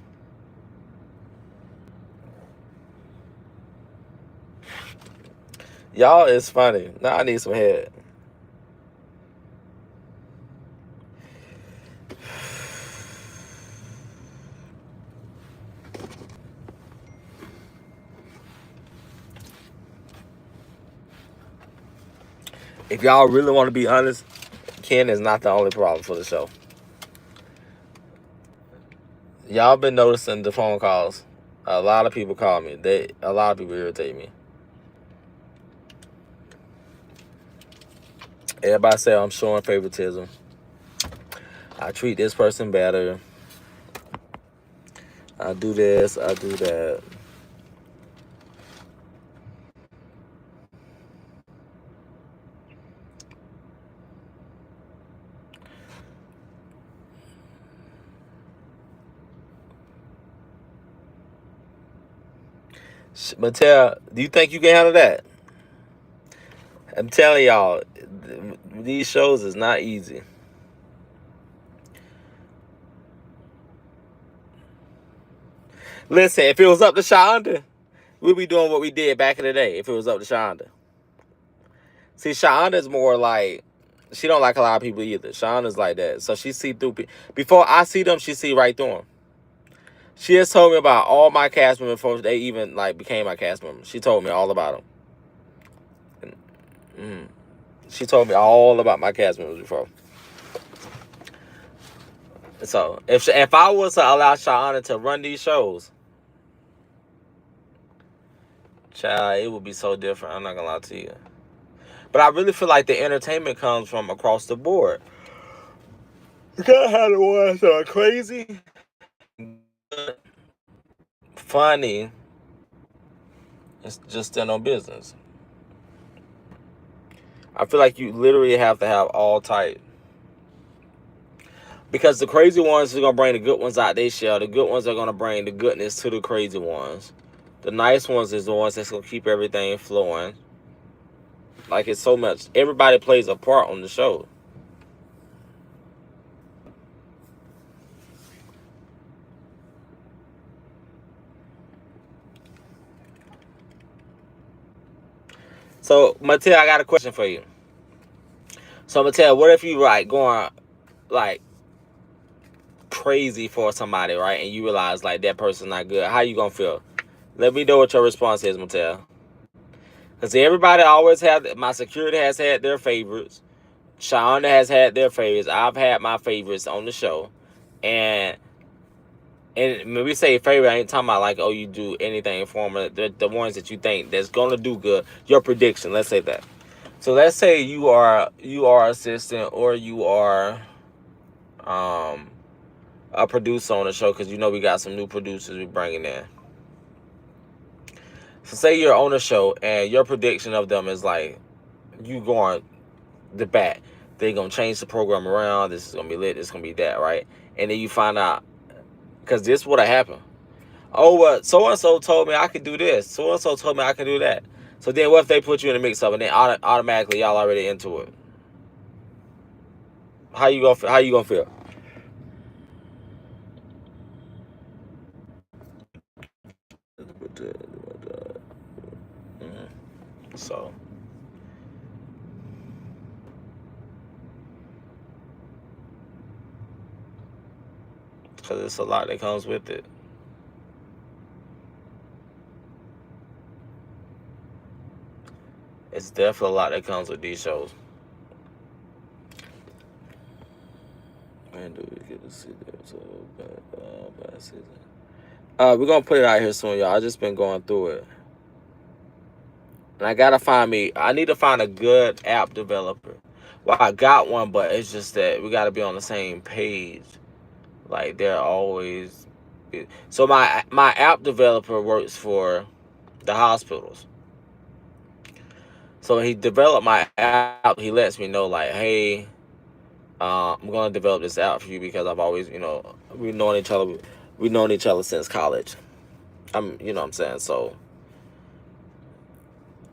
Y'all is funny. Now I need some head. If y'all really want to be honest, Ken is not the only problem for the show. Y'all been noticing the phone calls. A lot of people call me. A lot of people irritate me. Everybody say I'm showing favoritism. I treat this person better. I do this. I do that. Mattel, do you think you can handle that? I'm telling y'all, these shows is not easy. Listen, if it was up to Shonda, we'd be doing what we did back in the day. If it was up to Shonda. See, Shonda's more like, she don't like a lot of people either. Shonda's like that. So she see through people. Before I see them, she see right through them. She has told me about all my cast members before they even like became my cast members. She told me all about them. She told me all about my cast members before. So if I was to allow Shauna to run these shows, child, it would be so different. I'm not gonna lie to you. But I really feel like the entertainment comes from across the board. You gotta have the ones that are crazy, funny, it's just still no business. I feel like you literally have to have all type. Because the crazy ones are going to bring the good ones out they shell. The good ones are going to bring the goodness to the crazy ones. The nice ones is the ones that's going to keep everything flowing. Like, it's so much. Everybody plays a part on the show. So, Mattel, I got a question for you. So, Mattel, what if you, like, going, like, crazy for somebody, right? And you realize, like, that person's not good. How you going to feel? Let me know what your response is, Mattel. Because everybody always have, my security has had their favorites. Shonda has had their favorites. I've had my favorites on the show. And when we say favorite, I ain't talking about like, oh, you do anything for them. The ones that you think that's going to do good. Your prediction, let's say that. So let's say you are assistant or you are a producer on the show, because you know we got some new producers we bringing in. So say you're on the show and your prediction of them is like, you going the bat. They're going to change the program around. This is going to be lit. This is going to be that, right? And then you find out, because this would have happened. Oh, well, so-and-so told me I could do this. So-and-so told me I could do that. So then what if they put you in the mix of it and then automatically y'all already into it? How you gonna feel? So because it's a lot that comes with it. It's definitely a lot that comes with these shows. When do we get to see that? So bad season. We're gonna put it out here soon, y'all. I just been going through it. And I need to find a good app developer. Well, I got one, but it's just that we gotta be on the same page. Like, they're always... So my app developer works for the hospitals. So he developed my app. He lets me know, like, hey, I'm going to develop this app for you because I've always, we've known each other since college. You know what I'm saying? So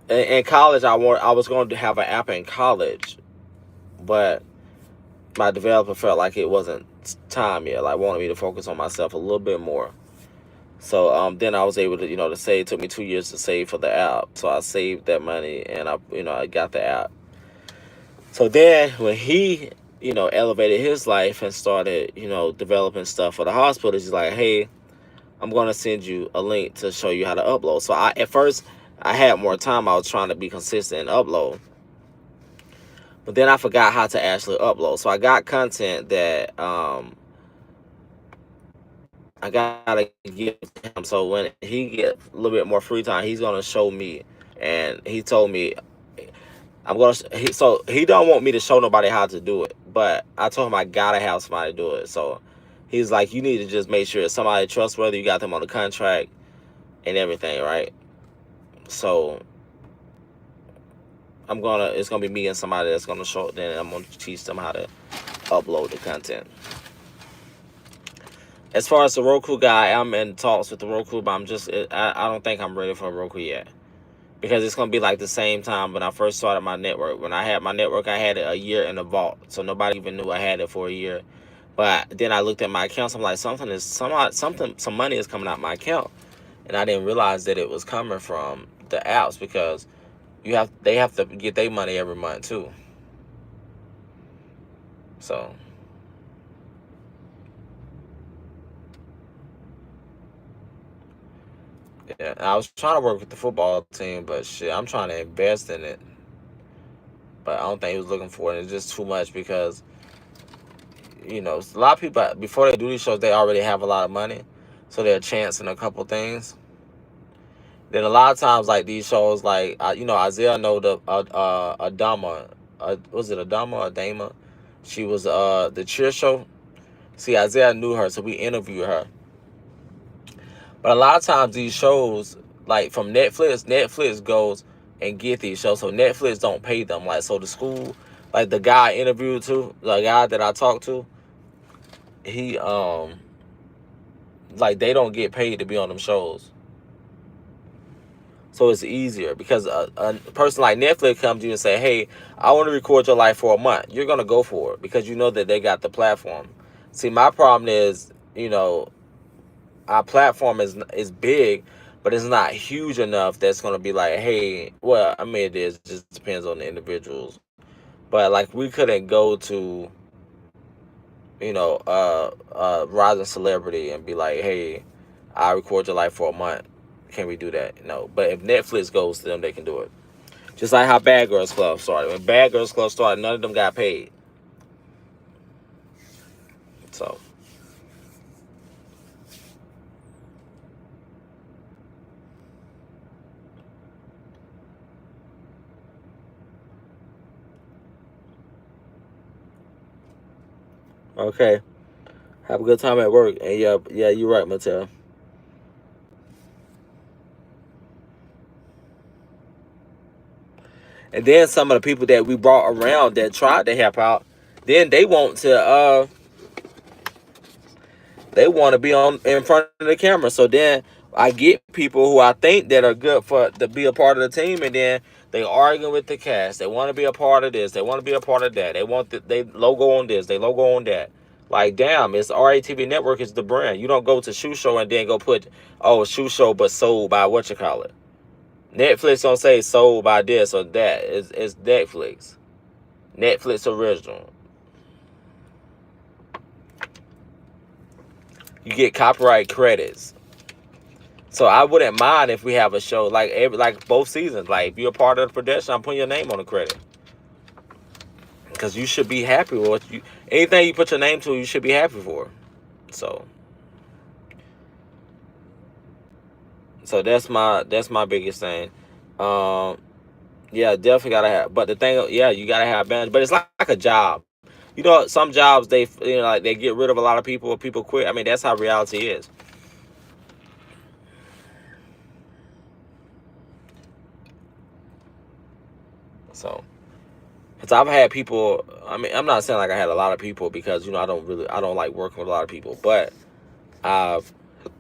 in college, I was going to have an app in college, but my developer felt like it wasn't time yet. Like, wanted me to focus on myself a little bit more. So then I was able to, to save. It took me 2 years to save for the app. So I saved that money and I got the app. So then when he, elevated his life and started, developing stuff for the hospitals, he's like, hey, I'm going to send you a link to show you how to upload. So at first I had more time. I was trying to be consistent and upload. But then I forgot how to actually upload. So I got content that I gotta give him. So when he gets a little bit more free time, he's gonna show me. And he told me he don't want me to show nobody how to do it. But I told him I gotta have somebody do it. So he's like, you need to just make sure it's somebody trustworthy. You got them on the contract and everything, right? So it's gonna be me and somebody that's gonna show. Then I'm gonna teach them how to upload the content. As far as the Roku guy, I'm in talks with the Roku, but I don't think I'm ready for a Roku yet. Because it's going to be like the same time when I first started my network. When I had my network, I had it a year in the vault. So nobody even knew I had it for a year. But then I looked at my accounts. I'm like, some money is coming out my account. And I didn't realize that it was coming from the apps, because they have to get their money every month too. So... yeah, I was trying to work with the football team, but shit, I'm trying to invest in it. But I don't think he was looking for it. It's just too much because, a lot of people, before they do these shows, they already have a lot of money. So they're chancing a couple things. Then a lot of times, like these shows, like, Isaiah know the Adama. Was it Adama or Dama? She was the cheer show. See, Isaiah knew her, so we interviewed her. But a lot of times these shows, like from Netflix goes and get these shows. So Netflix don't pay them. Like, so the school, like the guy I interviewed to, the guy that I talked to, he like they don't get paid to be on them shows. So it's easier because a person like Netflix comes to you and say, "Hey, I want to record your life for a month." You're gonna go for it because you know that they got the platform. See, my problem is, our platform is big, but it's not huge enough that's gonna be like, "Hey," well, I mean, it is. It just depends on the individuals. But like, we couldn't go to, rising celebrity and be like, "Hey, I record your life for a month. Can we do that?" No. But if Netflix goes to them, they can do it. Just like how Bad Girls Club started. When Bad Girls Club started, none of them got paid. So, okay. Have a good time at work. And yeah, you're right, Mattel. And then some of the people that we brought around that tried to help out, then they want to be on in front of the camera. So then I get people who I think that are good for to be a part of the team, and then they arguing with the cast. They want to be a part of this. They want to be a part of that. They want they logo on this. They logo on that. Like, damn, it's RATV Network is the brand. You don't go to Shoe Show and then go put, oh, Shoe Show but sold by what you call it. Netflix don't say sold by this or that. It's Netflix. Netflix original. You get copyright credits. So I wouldn't mind if we have a show like both seasons. Like, if you're a part of the production, I'm putting your name on the credit. Because you should be happy with what anything you put your name to, you should be happy for. So that's my biggest thing. Yeah, definitely gotta have. But the thing, yeah, you gotta have balance. But it's like a job. Some jobs like they get rid of a lot of people or people quit. I mean, that's how reality is. So, because I've had people. I mean, I'm not saying like I had a lot of people because I don't like working with a lot of people. But I've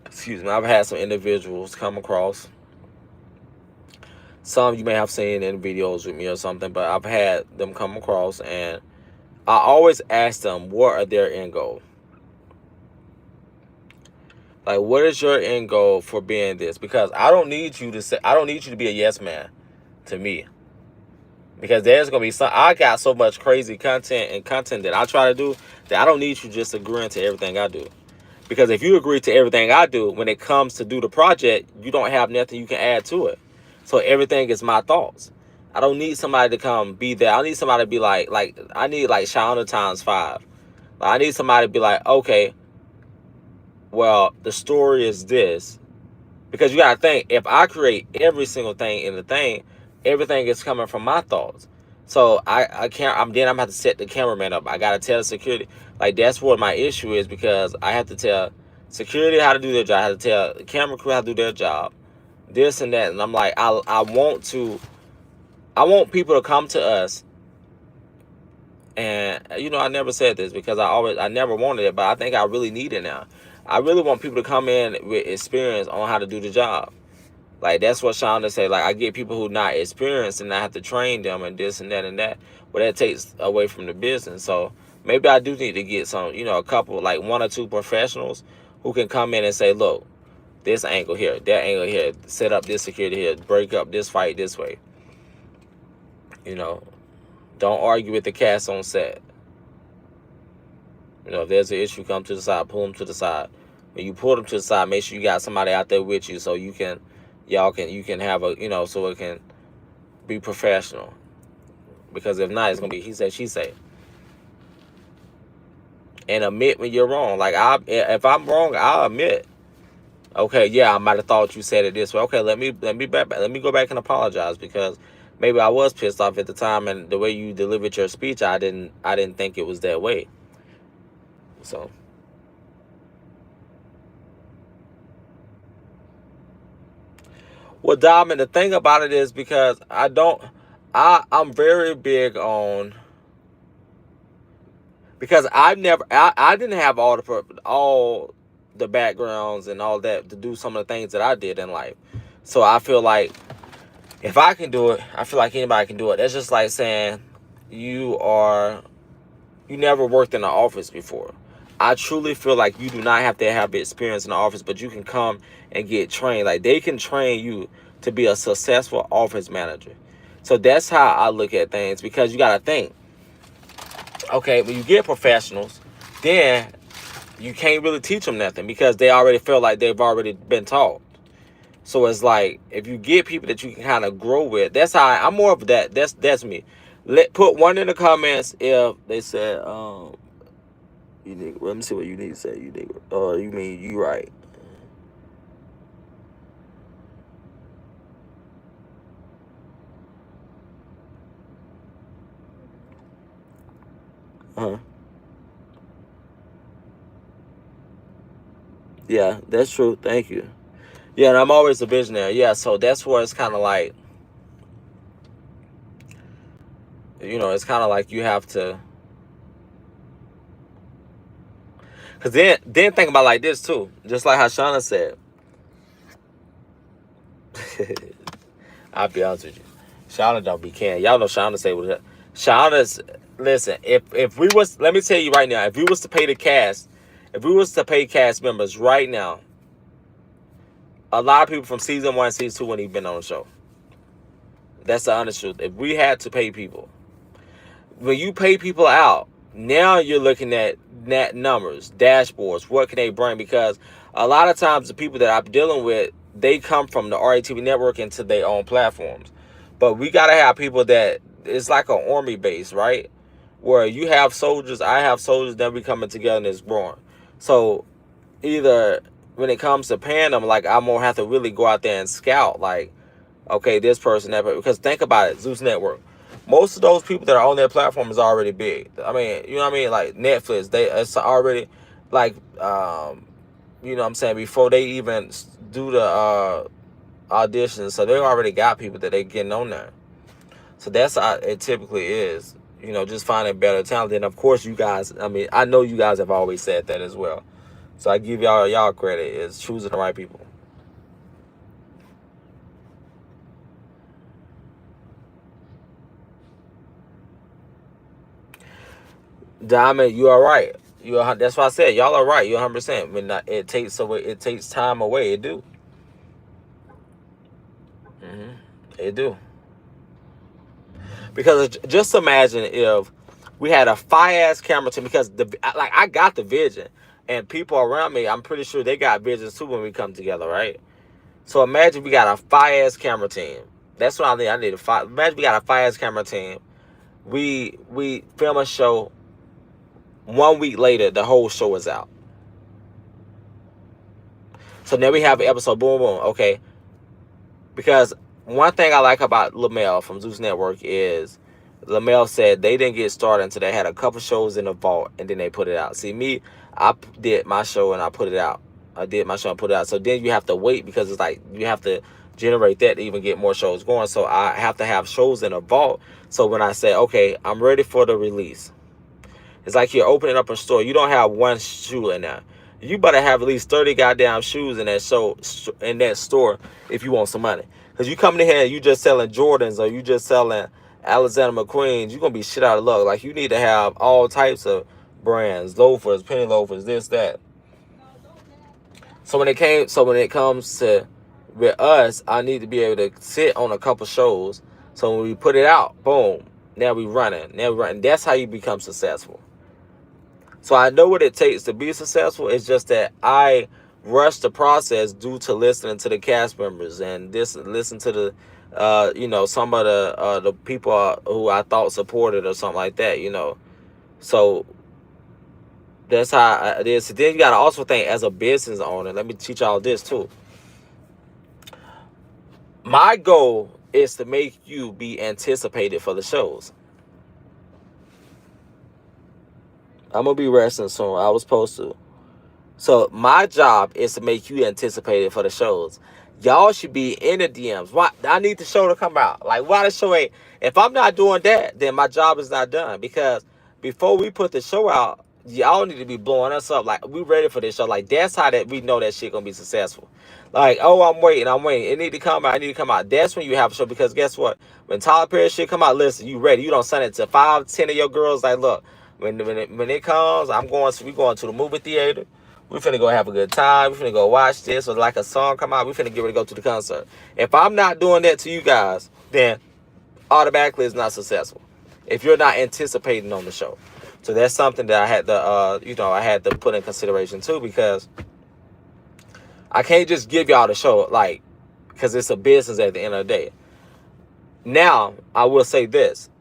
I've had some individuals come across. Some you may have seen in videos with me or something, but I've had them come across, and I always ask them what are their end goal. Like, what is your end goal for being this? Because I don't need you to be a yes man to me. Because there's gonna be I got so much crazy content that I try to do that I don't need you just agreeing to everything I do. Because if you agree to everything I do, when it comes to do the project, you don't have nothing you can add to it. So everything is my thoughts. I don't need somebody to come be there. I need somebody to be like I need like Shonda times 5. Like, I need somebody to be like, okay, well, the story is this. Because you gotta think, if I create every single thing in the thing, everything is coming from my thoughts. So I can't. I'm gonna have to set the cameraman up. I gotta tell security. Like, that's what my issue is, because I have to tell security how to do their job. I have to tell the camera crew how to do their job. This and that, and I'm like, I want people to come to us. And I never said this because I never wanted it, but I think I really need it now. I really want people to come in with experience on how to do the job. Like, that's what Shonda said. Like, I get people who not experienced and I have to train them and this and that and that. But that takes away from the business. So maybe I do need to get some, a couple, like 1 or 2 professionals who can come in and say, look, this angle here, that angle here, set up this security here, break up this fight this way. Don't argue with the cast on set. If there's an issue, come to the side, pull them to the side. When you pull them to the side, make sure you got somebody out there with you so you can have so it can be professional. Because if not, it's gonna be he said, she said. And admit when you're wrong. Like, if I'm wrong, I'll admit. Okay, yeah, I might have thought you said it this way. Okay, let me go back and apologize, because maybe I was pissed off at the time, and the way you delivered your speech, I didn't think it was that way. So, Well, Diamond, the thing about it is because I'm very big on, because I didn't have all the backgrounds and all that to do some of the things that I did in life. So I feel like if I can do it, I feel like anybody can do it. That's just like saying you never worked in an office before. I truly feel like you do not have to have experience in the office, but you can come and get trained. Like, they can train you to be a successful office manager. So that's how I look at things, because you got to think, okay, when you get professionals, then you can't really teach them nothing because they already feel like they've already been taught. So it's like, if you get people that you can kind of grow with, that's how I'm more of that. That's me. Put one in the comments if they said, you need, let me see what you need to say. You need, you mean you right. Uh-huh. Yeah, that's true. Thank you. Yeah, and I'm always a visionary. Yeah, so that's where it's kind of like, it's kind of like you have to, because then think about it like this too. Just like how Shauna said. I'll be honest with you. Shauna don't be caring. Y'all know Shauna say what Shauna's, listen, if we was, let me tell you right now, if we was to pay cast members right now, a lot of people from season 1, season 2 wouldn't even been on the show. That's the honest truth. If we had to pay people, when you pay people out, now you're looking at net numbers, dashboards. What can they bring? Because a lot of times the people that I'm dealing with, they come from the RATV network into their own platforms. But we got to have people that, it's like an army base, right? Where you have soldiers, I have soldiers, then we coming together and it's growing. So either when it comes to paying them, like, I'm going to have to really go out there and scout, like, okay, this person, that person. Because think about it, Zeus Network. Most of those people that are on their platform is already big. I mean, you know what I mean? Like Netflix, it's already, like, you know what I'm saying, before they even do the auditions. So they already got people that they getting on there. So that's how it typically is. Just finding better talent. And of course, you guys, I mean, I know you guys have always said that as well. So I give y'all credit, is choosing the right people. Diamond, you are right. That's why I said y'all are right. You're 100%. When it takes time away. It do. It do. Because just imagine if we had a fire-ass camera team. Because I got the vision, and people around me, I'm pretty sure they got visions too when we come together, right? So imagine we got a fire-ass camera team. That's what I need. I need a fire. Imagine we got a fire-ass camera team. We film a show. 1 week later, the whole show is out. So now we have an episode, boom, boom, okay. Because one thing I like about Lamel from Zeus Network is Lamel said they didn't get started until they had a couple shows in the vault, and then they put it out. See, me, I did my show and I put it out. I did my show and put it out. So then you have to wait, because it's like you have to generate that to even get more shows going. So I have to have shows in a vault. So when I say, okay, I'm ready for the release, it's like you're opening up a store. You don't have one shoe in there. You better have at least 30 goddamn shoes in that store if you want some money. Because you coming in here and you just selling Jordans, or you just selling Alexander McQueen's, you're going to be shit out of luck. Like, you need to have all types of brands, loafers, penny loafers, this, that. So when it comes to with us, I need to be able to sit on a couple shows. So when we put it out, boom, now we running. That's how you become successful. So I know what it takes to be successful. It's just that I rushed the process due to listening to the cast members and listen to the, some of the people who I thought supported or something like that, So that's how it is. So then you got to also think as a business owner. Let me teach y'all this too. My goal is to make you be anticipated for the shows. I'm going to be resting soon. I was supposed to. So my job is to make you anticipated for the shows. Y'all should be in the DMs. Why? I need the show to come out. Like, why the show ain't? If I'm not doing that, then my job is not done. Because before we put the show out, y'all need to be blowing us up. Like, we ready for this show. Like, that's how that we know that shit gonna be successful. Like, oh, I'm waiting. It need to come out. It need to come out. That's when you have a show. Because guess what? When Tyler Perry shit come out, listen, you ready. You don't send it to 5, 10 of your girls. Like, look, when it comes, we going to the movie theater. We finna go have a good time. We finna go watch this. Or like a song come out, we finna get ready to go to the concert. If I'm not doing that to you guys, then automatically it's not successful. If you're not anticipating on the show. So that's something that I had to, I had to put in consideration too, because I can't just give y'all the show, like, because it's a business at the end of the day. Now, I will say this.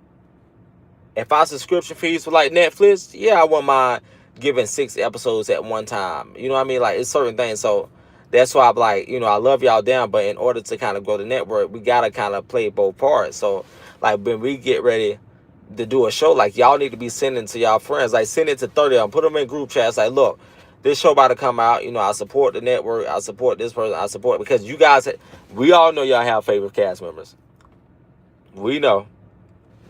If our subscription fees were like Netflix, yeah, I wouldn't mind giving 6 episodes at one time. You know what I mean? Like, it's certain things. So that's why I'm like, I love y'all down, but in order to kind of grow the network, we got to kind of play both parts. So, like, when we get ready to do a show, like, y'all need to be sending to y'all friends. Like, send it to 30 of them. Put them in group chats. Like, look, this show about to come out. I support the network. I support this person. I support, because you guys, we all know y'all have favorite cast members. We know.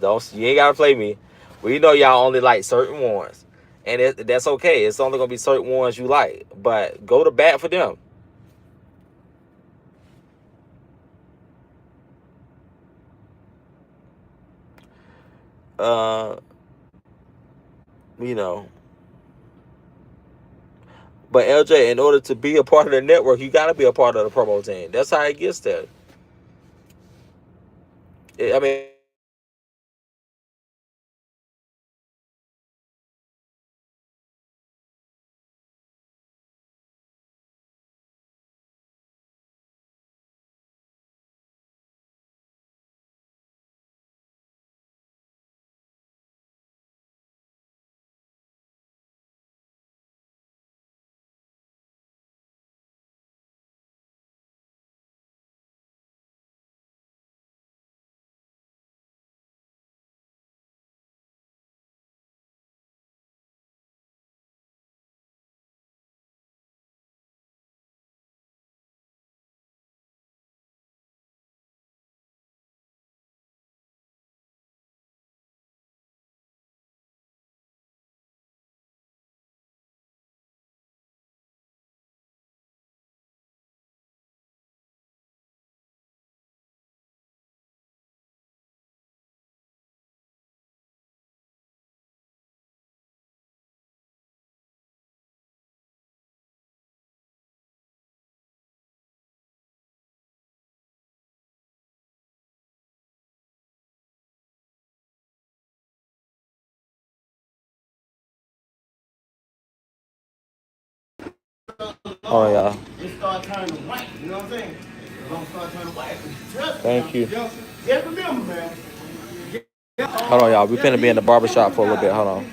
You ain't gotta play me. We know y'all only like certain ones, and that's okay. It's only gonna be certain ones you like, but go to bat for them. Uh, you know. But LJ, in order to be a part of the network, you gotta be a part of the promo team. That's how it gets there. I mean, oh yeah. It start turning white. You know what I'm saying? It's gonna start turning white. Thank you. Just remember, man. Hold on, y'all. We finna be in the barbershop for a little bit. Hold on.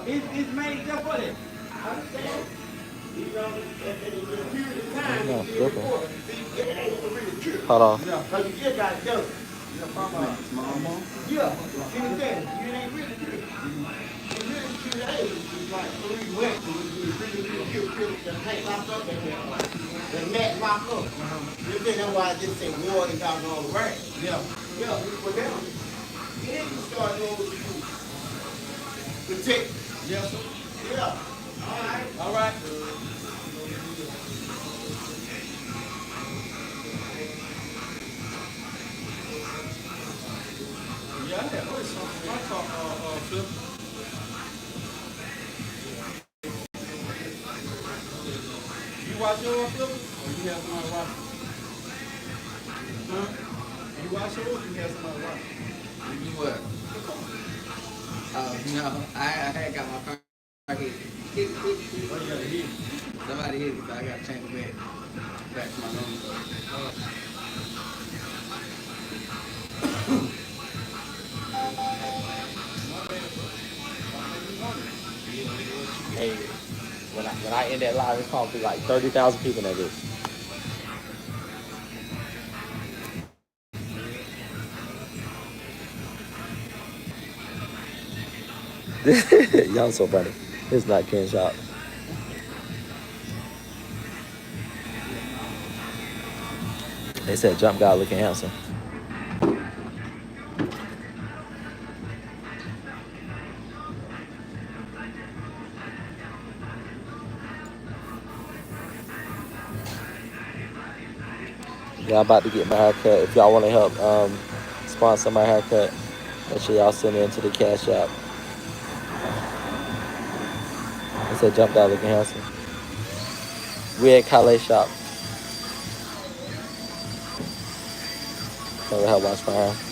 It's made just for that. Hold on. Yeah, because you just got to do it. Yeah, anything. You ain't really cute. You really cute. It's like 3 wet. You really cute. The paint locked up in there. The mat locked up. That's why I just say water got all the rain. Yeah. Yeah, we put down. Then you start doing what you do. Protect. Yes, sir. Yeah. All right. All right. Yeah, I had heard something. I talk, Phil. You watch your Phil? Or you have somebody watch? Huh? You watch yours or you have somebody watch? You what? No, I had got my car hit. Oh, you got a hit? Somebody hit it, so I got to change the back to my normal. Hey, when I end that live, it's probably like 30,000 people in that bitch. Y'all so funny. It's not Ken Shop. They said Jump guy looking handsome. Y'all about to get my haircut. If y'all want to help sponsor my haircut, make sure y'all send it into the cash app. They said Jump guy looking handsome. We at Calais shop. Never help watch my hair.